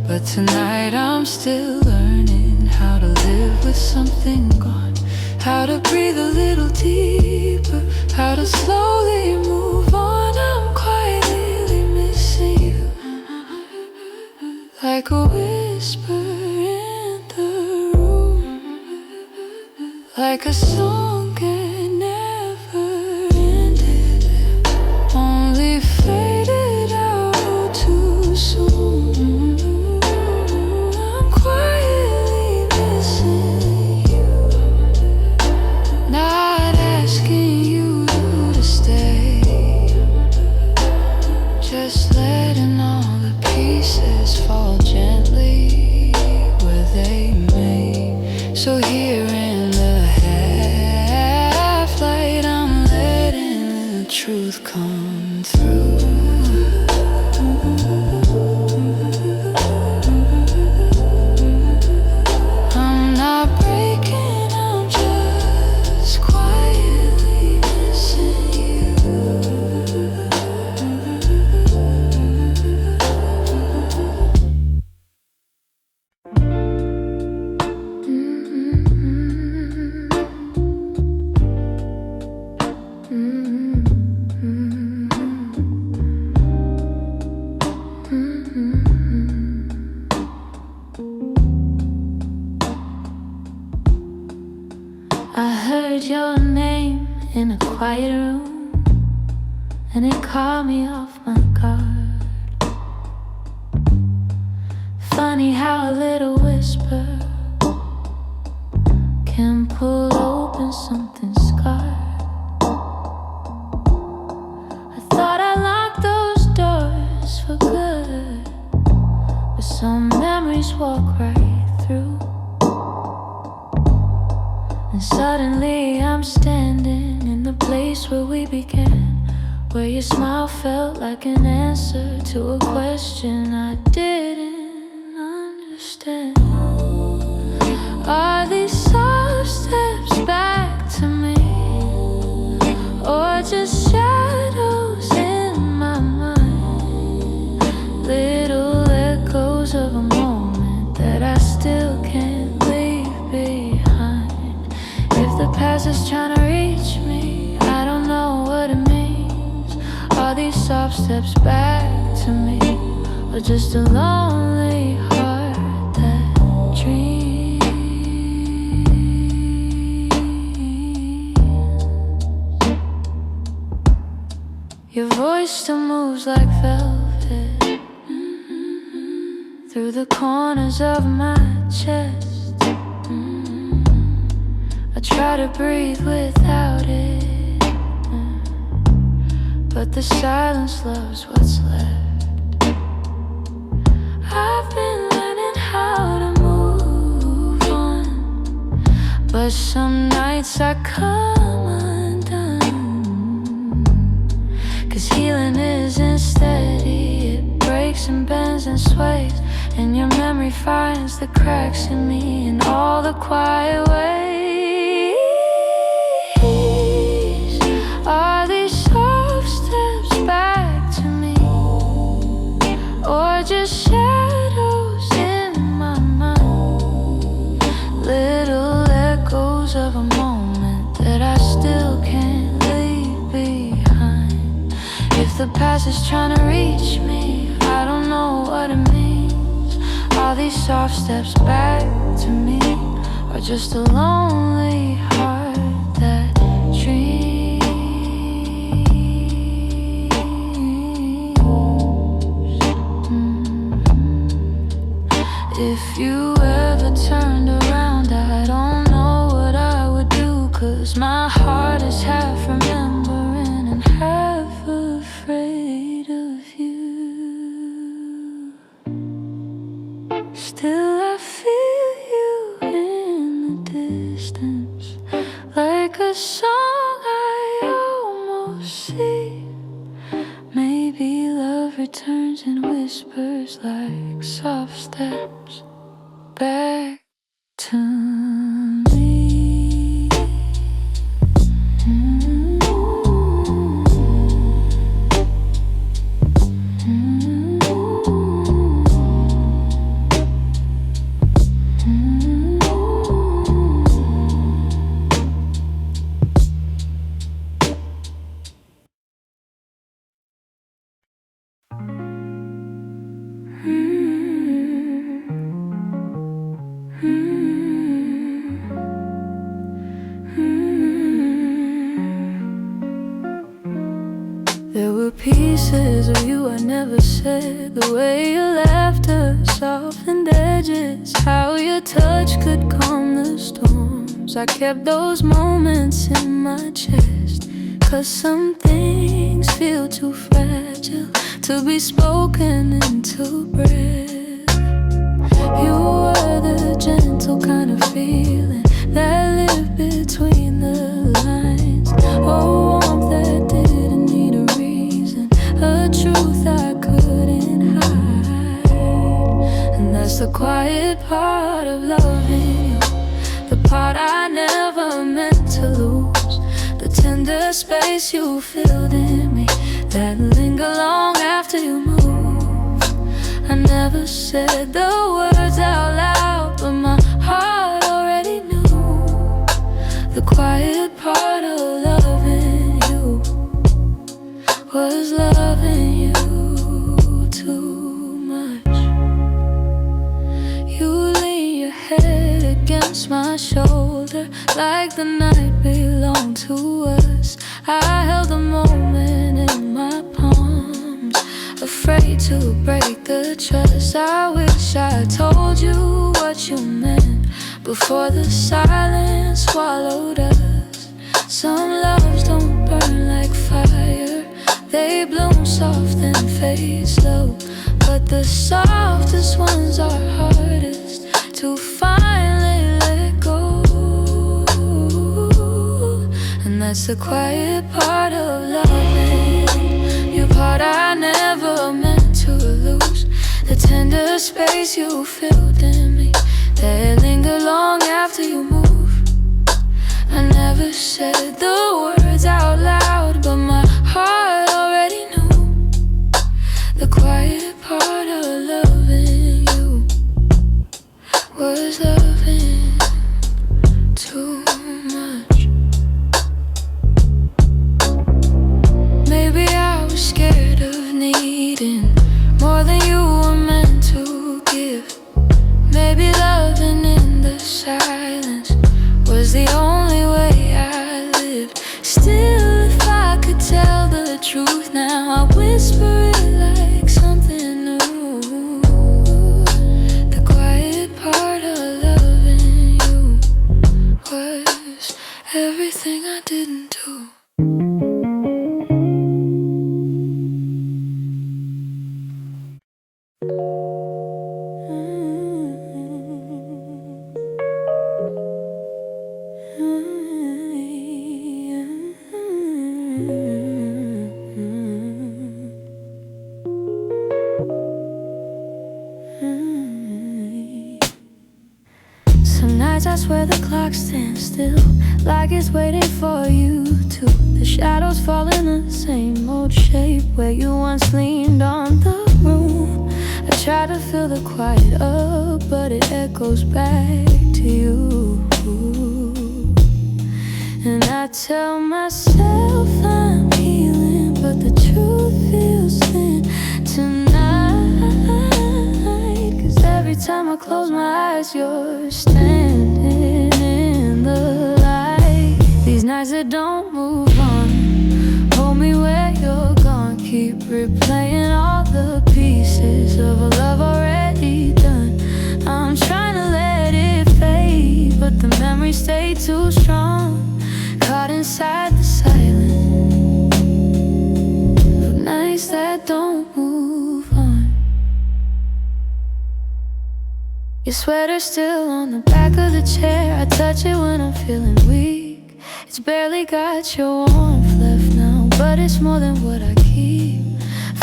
But tonight I'm still learning how to live with something gone, how to breathe a little deeper, how to slowly move on. I'm quietly missing you, like a whisper in the room, like a song that never ended, only faded out too soon. I'm quietly missing you, not asking you to stay, just letting all the pieces fall gently where they may. So here in the half light, I'm letting the truth come through. I'm not breaking, I'm just quietly missing you. I heard your name in a quiet room, and it caught me off my guard. Funny how a little whisper can pull open something scarred. I thought I locked those doors for good, but some memories walk right through. And suddenly I'm standing in the place where we began, where your smile felt like an answer to a question I didn't understand. Are these soft steps back to me, or just shadows in my mind? Little echoes of a moment that I still can't leave behind. If the past is trying to reach me, I don't know what it means. Are these soft steps back to me, or just a lonely heart that dreams? Your voice still moves like velvet through the corners of my chest. I try to breathe without it, but the silence loves what's left. I've been learning how to move on, But some nights I come undone, 'cause healing isn't steady. It breaks and bends and sways, and your memory finds the cracks in me in all the quiet ways. Are these soft steps back to me, or just shadows in my mind? Little echoes of a moment that I still can't leave behind. If the past is trying to reach me, I don't know what it means. Are these soft steps back to me, or just a lonely heart that dreams? If you ever turned around, I don't know what I would do, 'cause my heart is half remembering and half afraid of you. Still I feel you in the distance, like a song I almost see. Maybe love returns in whispers like soft steps back to me. There were pieces of you I never said. The way your laughter softened edges, how your touch could calm the storms. I kept those moments in my chest, 'cause some things feel too fragile to be spoken into breath. You were the gentle kind of feeling that lived between the lines. Oh, warmth that didn't need a reason, a truth I couldn't hide. And that's the quiet part of loving you, the part I never meant to lose. The tender space you filled in me, that linger long after you move. I never said the words out loud, but my heart already knew. The quiet part of loving you was loving you too much. You lean your head against my shoulder like the night belonged to us. I held the moment in my palms, afraid to break the trust. I wish I told you what you meant before the silence swallowed us. Some loves don't burn like fire, they bloom soft and fade slow. But the softest ones are hardest to finally let go. And that's the quiet part of loving, your part I never meant to lose. The tender space you filled in me, that linger long after you move. I never said the words out loud, but my heart already knew. The quiet part of loving you was loving too much. Maybe I was scared of needing more than you were meant to give. Maybe loving in the silence was the only way I lived. Still, if I could tell the truth now, I'd whisper it like something new. The quiet part of loving you was everything I didn't do. Some nights I swear the clock stands still, like it's waiting for you to. The shadows fall in the same old shape where you once leaned on the room. I try to fill the quiet up, but it echoes back to you. And I tell myself I'm healing, but the truth feels thin tonight. 'Cause every time I close my eyes, you're standing in the light. These nights that don't move on, hold me where you're gone. Keep replaying all the pieces of a love already done. I'm trying to let it fade, but the memories stay too strong. Caught inside the silence of nights that don't move on. Your sweater's still on the back of the chair. I touch it when I'm feeling weak. It's barely got your warmth left now, but it's more than what I keep.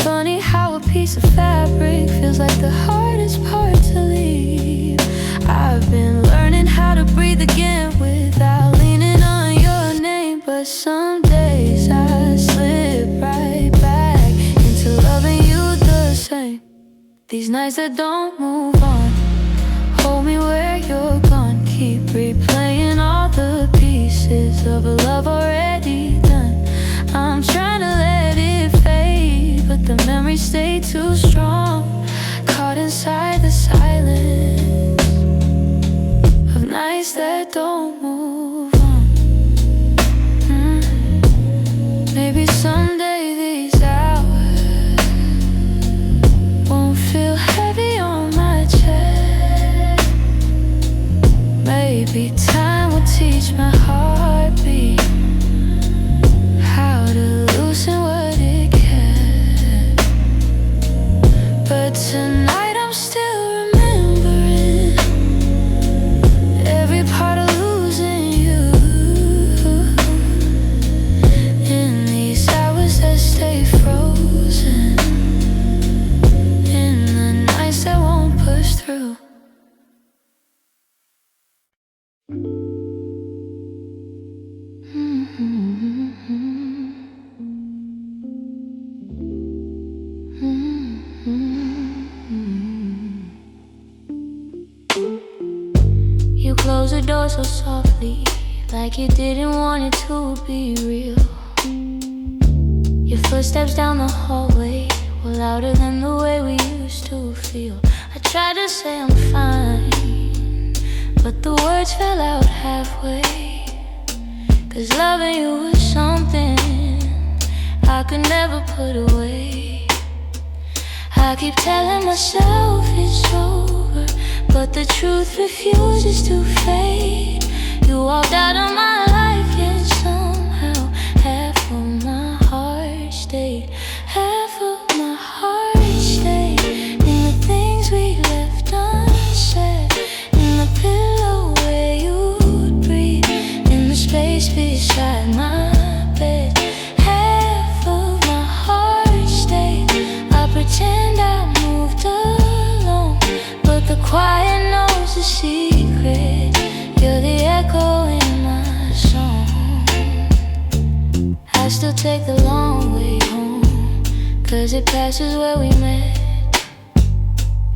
Funny how a piece of fabric feels like the hardest part to leave. I've been learning how to breathe again without leaning on your name, but some days I slip right back into loving you the same. These nights that don't move on, hold me where you're gone. Keep replaying all the pieces of a love already done. I'm trying to let it fade, but the memories stay too strong. Caught inside the silence of nights that don't move on. Maybe someday these hours won't feel heavy on my chest. Maybe time will teach my heartbeat how to loosen what it can. But tonight I'm still remembering every part of losing you. In these hours that stay frozen, in the nights that won't push through. You close the door so softly, like you didn't want it to be real. Your footsteps down the hallway were louder than the way we used to feel. I tried to say I'm fine, but the words fell out halfway. 'Cause loving you was something I could never put away. I keep telling myself it's over, but the truth refuses to fade. You walked out of my life, yet somehow half of my heart stayed. Half of my heart stayed in the things we left unsaid, in the pillow where you'd breathe, in the space beside my bed. Half of my heart stayed. I pretend I moved alone, but the quiet knows the secret. You're the echo in my song. I still take the long way home, 'cause it passes where we met.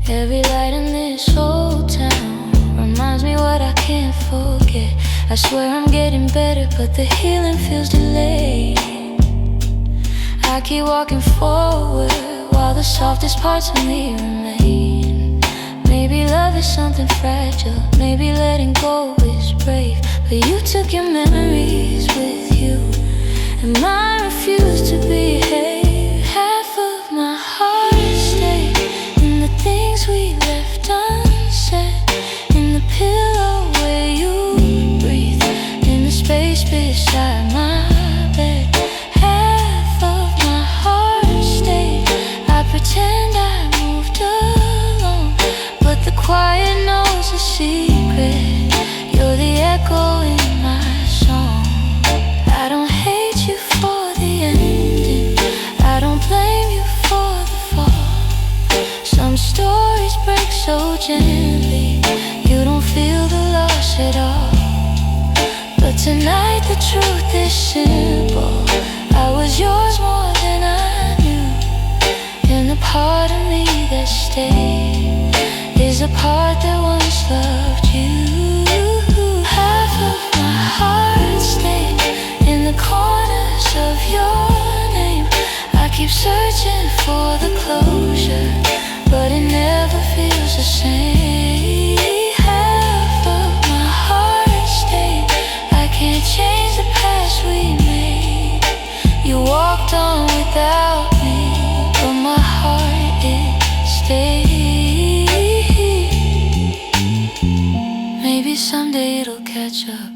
Every light in this old town reminds me what I can't forget. I swear I'm getting better, but the healing feels delayed. I keep walking forward while the softest parts of me remain. Maybe love is something fragile, maybe letting go is brave. But you took your memories with you, and mine refused to behave. Half of my heart stayed in the things we left unsaid, in the pillow where you breathe, in the space beside my bed. Half of my heart stayed. I pretend I moved alone, but the quiet knows the secret. You're the echo in my song. I don't hate you for heart that once loved you. Half of my heart stayed in the corners of your name. I keep searching for the closure, but it never feels the same. Half of my heart stayed. I can't change the past we made. You walked on without me, but my heart, it stayed. Maybe someday it'll catch up,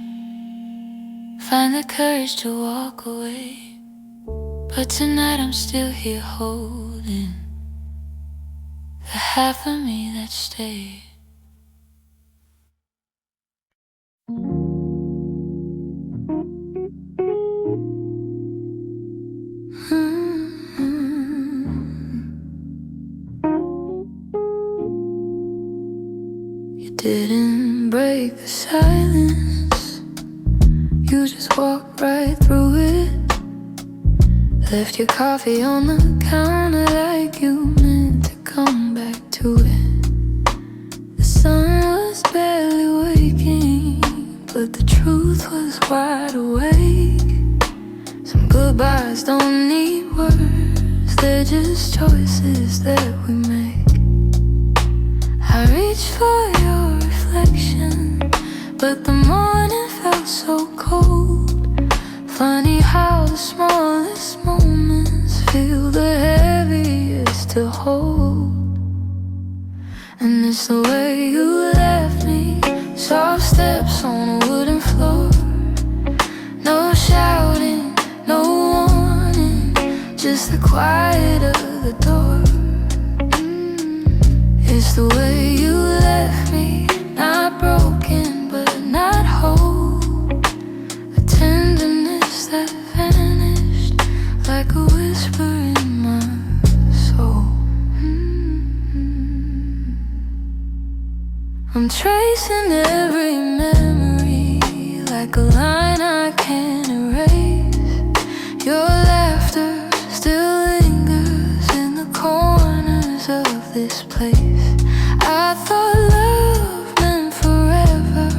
find the courage to walk away. But tonight I'm still here holding the half of me that stayed. You didn't break the silence, you just walked right through it. Left your coffee on the counter like you meant to come back to it. The sun was barely waking, but the truth was wide awake. Some goodbyes don't need words, they're just choices that we make. I reached for your reflection, but the morning felt so cold. Funny how the smallest moments feel the heaviest to hold. And it's the way you left me, soft steps on a wooden floor. No shouting, no warning, just the quiet of the door. It's the way you left me, not broken but not whole. A tenderness that vanished like a whisper in my soul. I'm tracing every memory like a line I can't erase. Your laughter still lingers in the corners of this place. I thought love meant forever,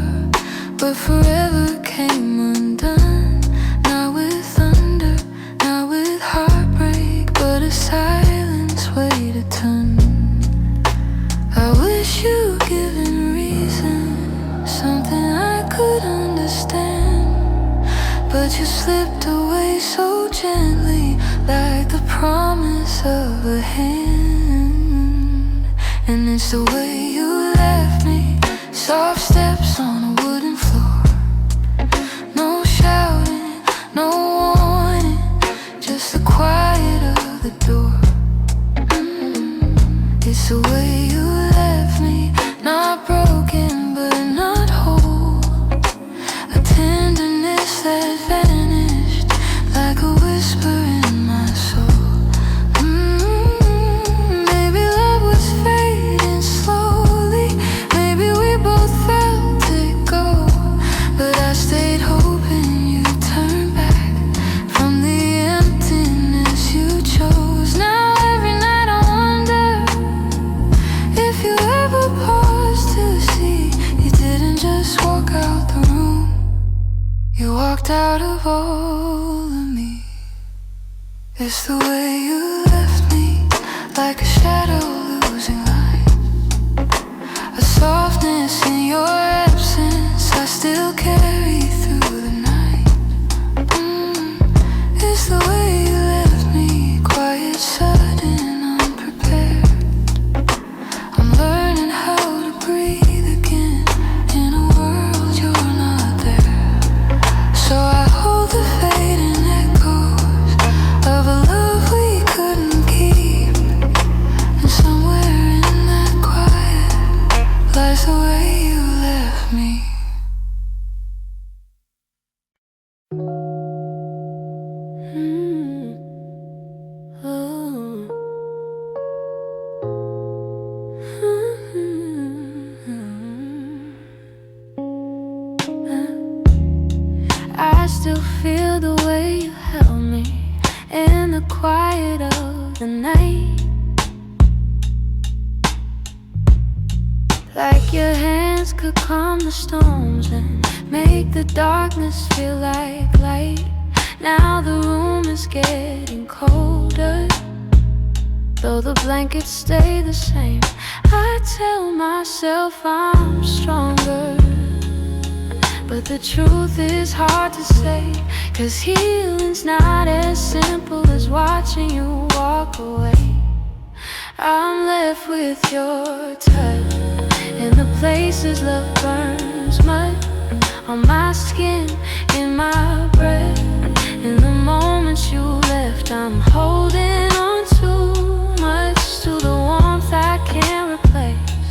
but forever came undone. Not with thunder, not with heartbreak, but a silence weighed a ton. I wish you'd given reason, something I could understand, but you slipped away so gently, like the promise of a hand. And it's the way you left me, soft steps on a wooden floor. No shouting, no warning, just the quiet of the door. It's the way you left me, not broken but not whole. A tenderness that vanished like a whisper in my soul. Maybe love was fading slowly, maybe we both felt it go, but I stayed hoping you'd turn back from the emptiness you chose. Now every night I wonder if you ever paused to see you didn't just walk out the room, you walked out of all of me. It's the way you left me, like a shadow losing light. A softness in your absence I still carry through the night. It's the way you left me, quiet, sudden, unprepared. I'm learning how to breathe again in a world you're not there. So I hold the fading echoes of a love we couldn't keep, and somewhere in that quiet lies the way you left me. I still feel the way you held me in the quiet of the night. Like could calm the storms and make the darkness feel like light. Now the room is getting colder, though the blankets stay the same. I tell myself I'm stronger, but the truth is hard to say, 'cause healing's not as simple as watching you walk away. I'm left with your touch in the places love burns mud, on my skin, in my breath. In the moments you left, I'm holding on too much to the warmth I can't replace.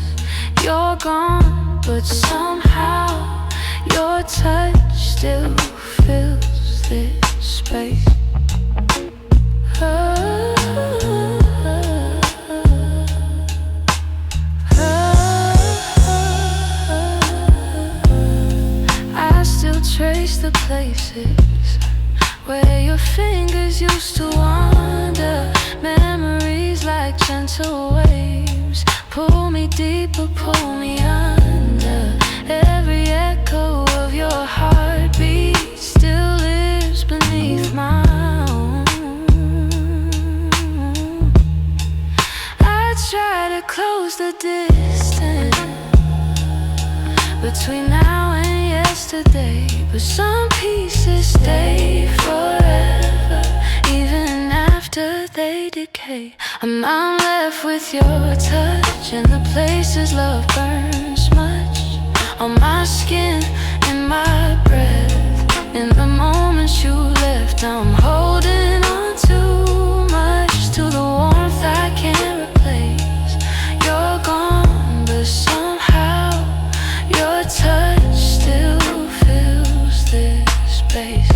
You're gone, but somehow your touch still fills this space. I still trace the places where your fingers used to wander. Memories like gentle waves pull me deeper, pull me under. Every echo of your heartbeat still lives beneath my own. I try to close the distance between now and yesterday, but some pieces stay forever, even after they decay. I'm left with your touch in the places love burns much, on my skin, in my breath. In the moments you left, I'm holding on too much to the warmth I can't replace. You're gone, but somehow your touch still fills this space.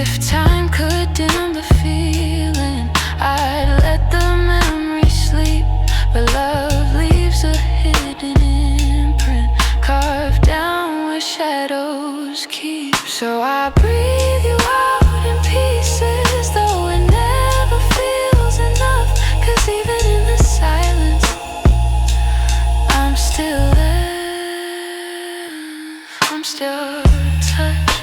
If time could dim the feeling, I'd let the memory sleep, but love leaves a hidden imprint carved down where shadows keep. So I breathe you out in pieces, though it never feels enough, 'cause even in the silence I'm still there, I'm still touched.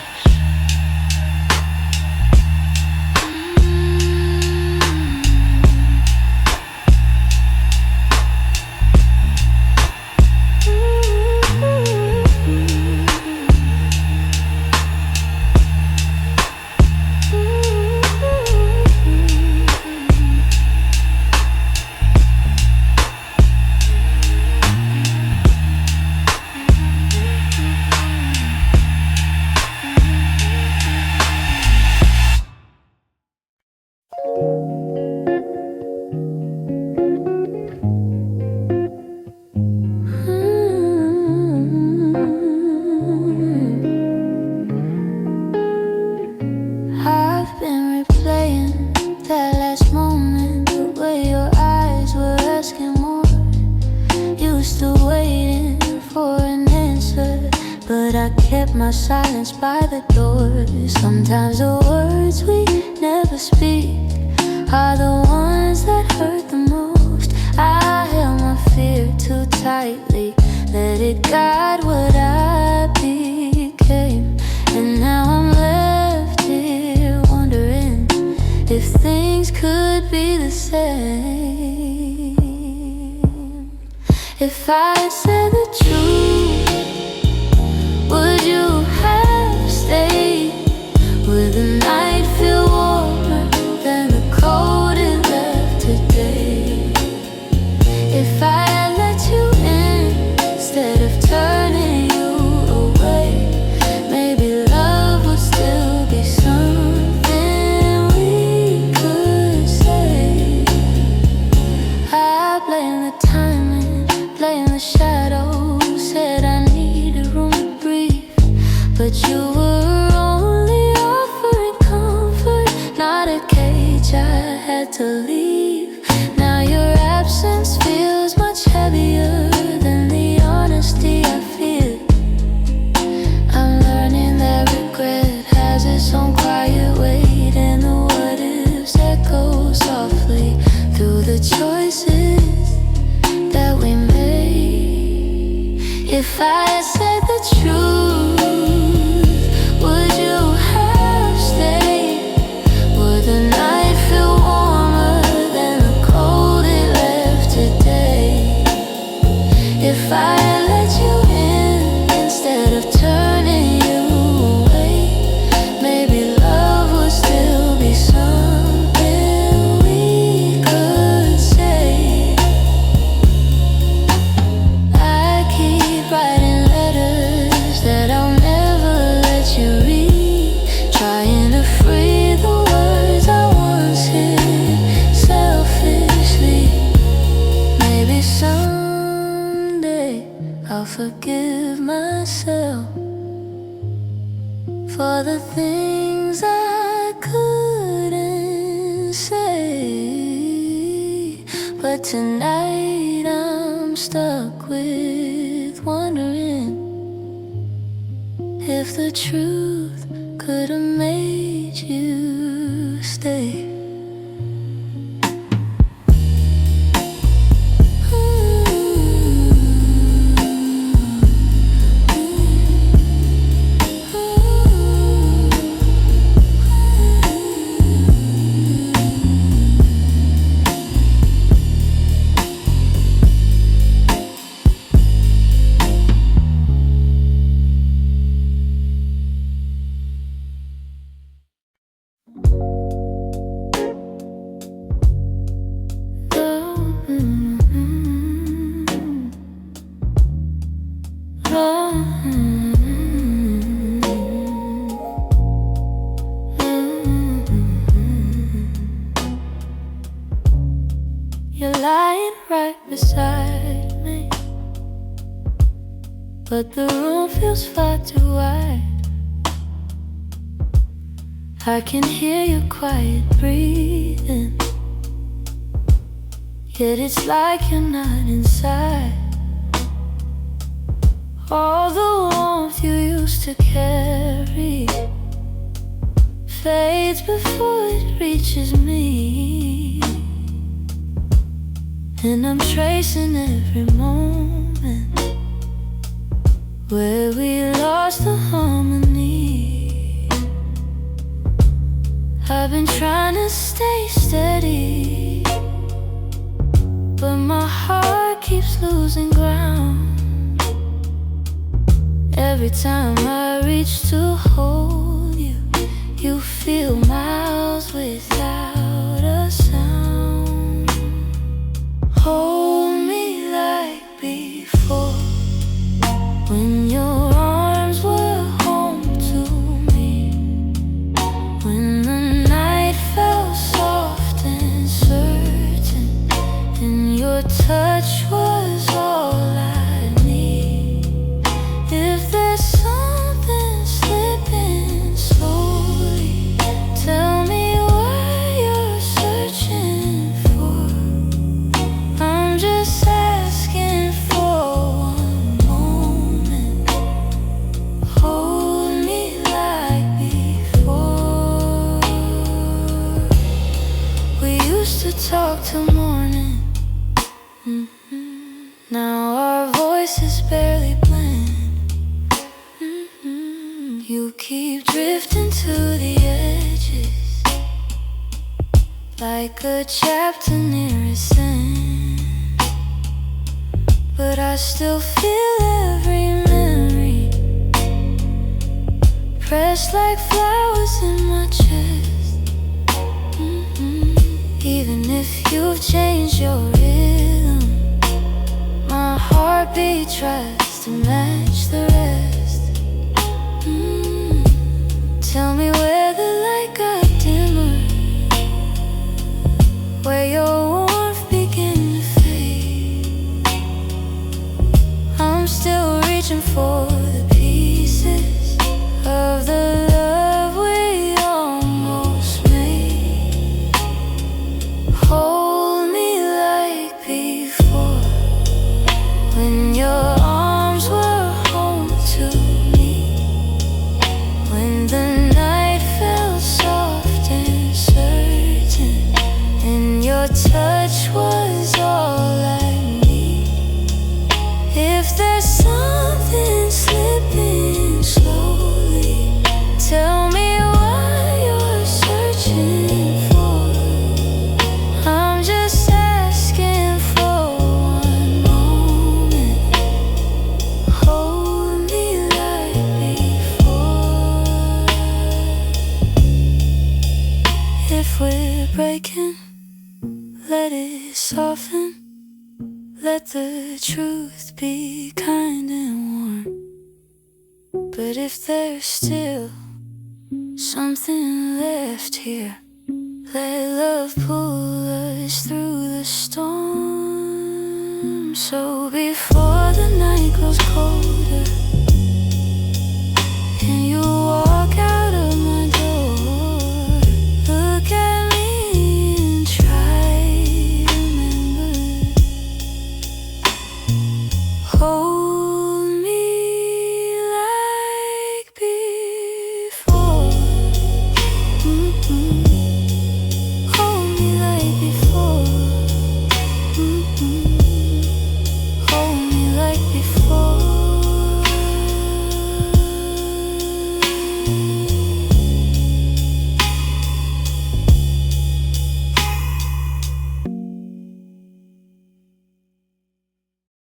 I've been replaying that last moment, the way your eyes were asking more. Used to waiting for an answer, but I kept my silence by the door. Sometimes the words we never speak are the ones that hurt the most. I held my fear too tightly, let it guide what I became. And now I'm left here wondering if things could be the same. If I said the truth, would you have stayed? Would the night feel warmer than the cold it left today? If I had let you in instead of turning you away, maybe love would still be something we could say. I blame the timing, blame the shadows, said I needed room to breathe, but you were only offering comfort, not a cage I had to leave. Now your absence feels much heavier than the honesty I feel. I'm learning that regret has its own quiet weight, and the what ifs echo softly through the choices that we made. If I said the truth, would you have stayed? Would the night feel warmer than the cold it left today? If I let you in instead of turning you away, maybe love would still be something we could say. I keep writing letters that I'll never let you read, trying to free the words I once hid selfishly. Maybe someday I'll forgive myself for the things I couldn't say. But tonight I'm stuck with wondering if the truth could have made you stay. You're lying right beside me, but the room feels far too wide. I can hear your quiet breathing, yet it's like you're not inside. All the warmth you used to carry fades before it reaches me, and I'm tracing every moment where we lost the harmony. I've been trying to stay steady, but my heart keeps losing ground. Every time I reach to hold you, you feel miles without a sound. Hold me like before, when your arms were home to me, when the night felt soft and certain, and your touch was all I need. If there's something slipping slowly, tell me what you're searching for. I'm just asking for one moment. Hold me like before. We used to talk till morning. Now our voices barely blend. You keep drifting to the edges, like a chapter near its end. But I still feel every memory pressed like flowers in my chest. Even if you've changed your rhythm, my heartbeat tries to match the rest. Tell me where the light got dimmer, where your warmth began to fade. I'm still reaching for the pieces of the love we almost made. Hold me like before, when your arms were home If we're breaking, let it soften. Let the truth be kind and warm. But if there's still something left here, let love pull us through the storm. So before the night grows colder,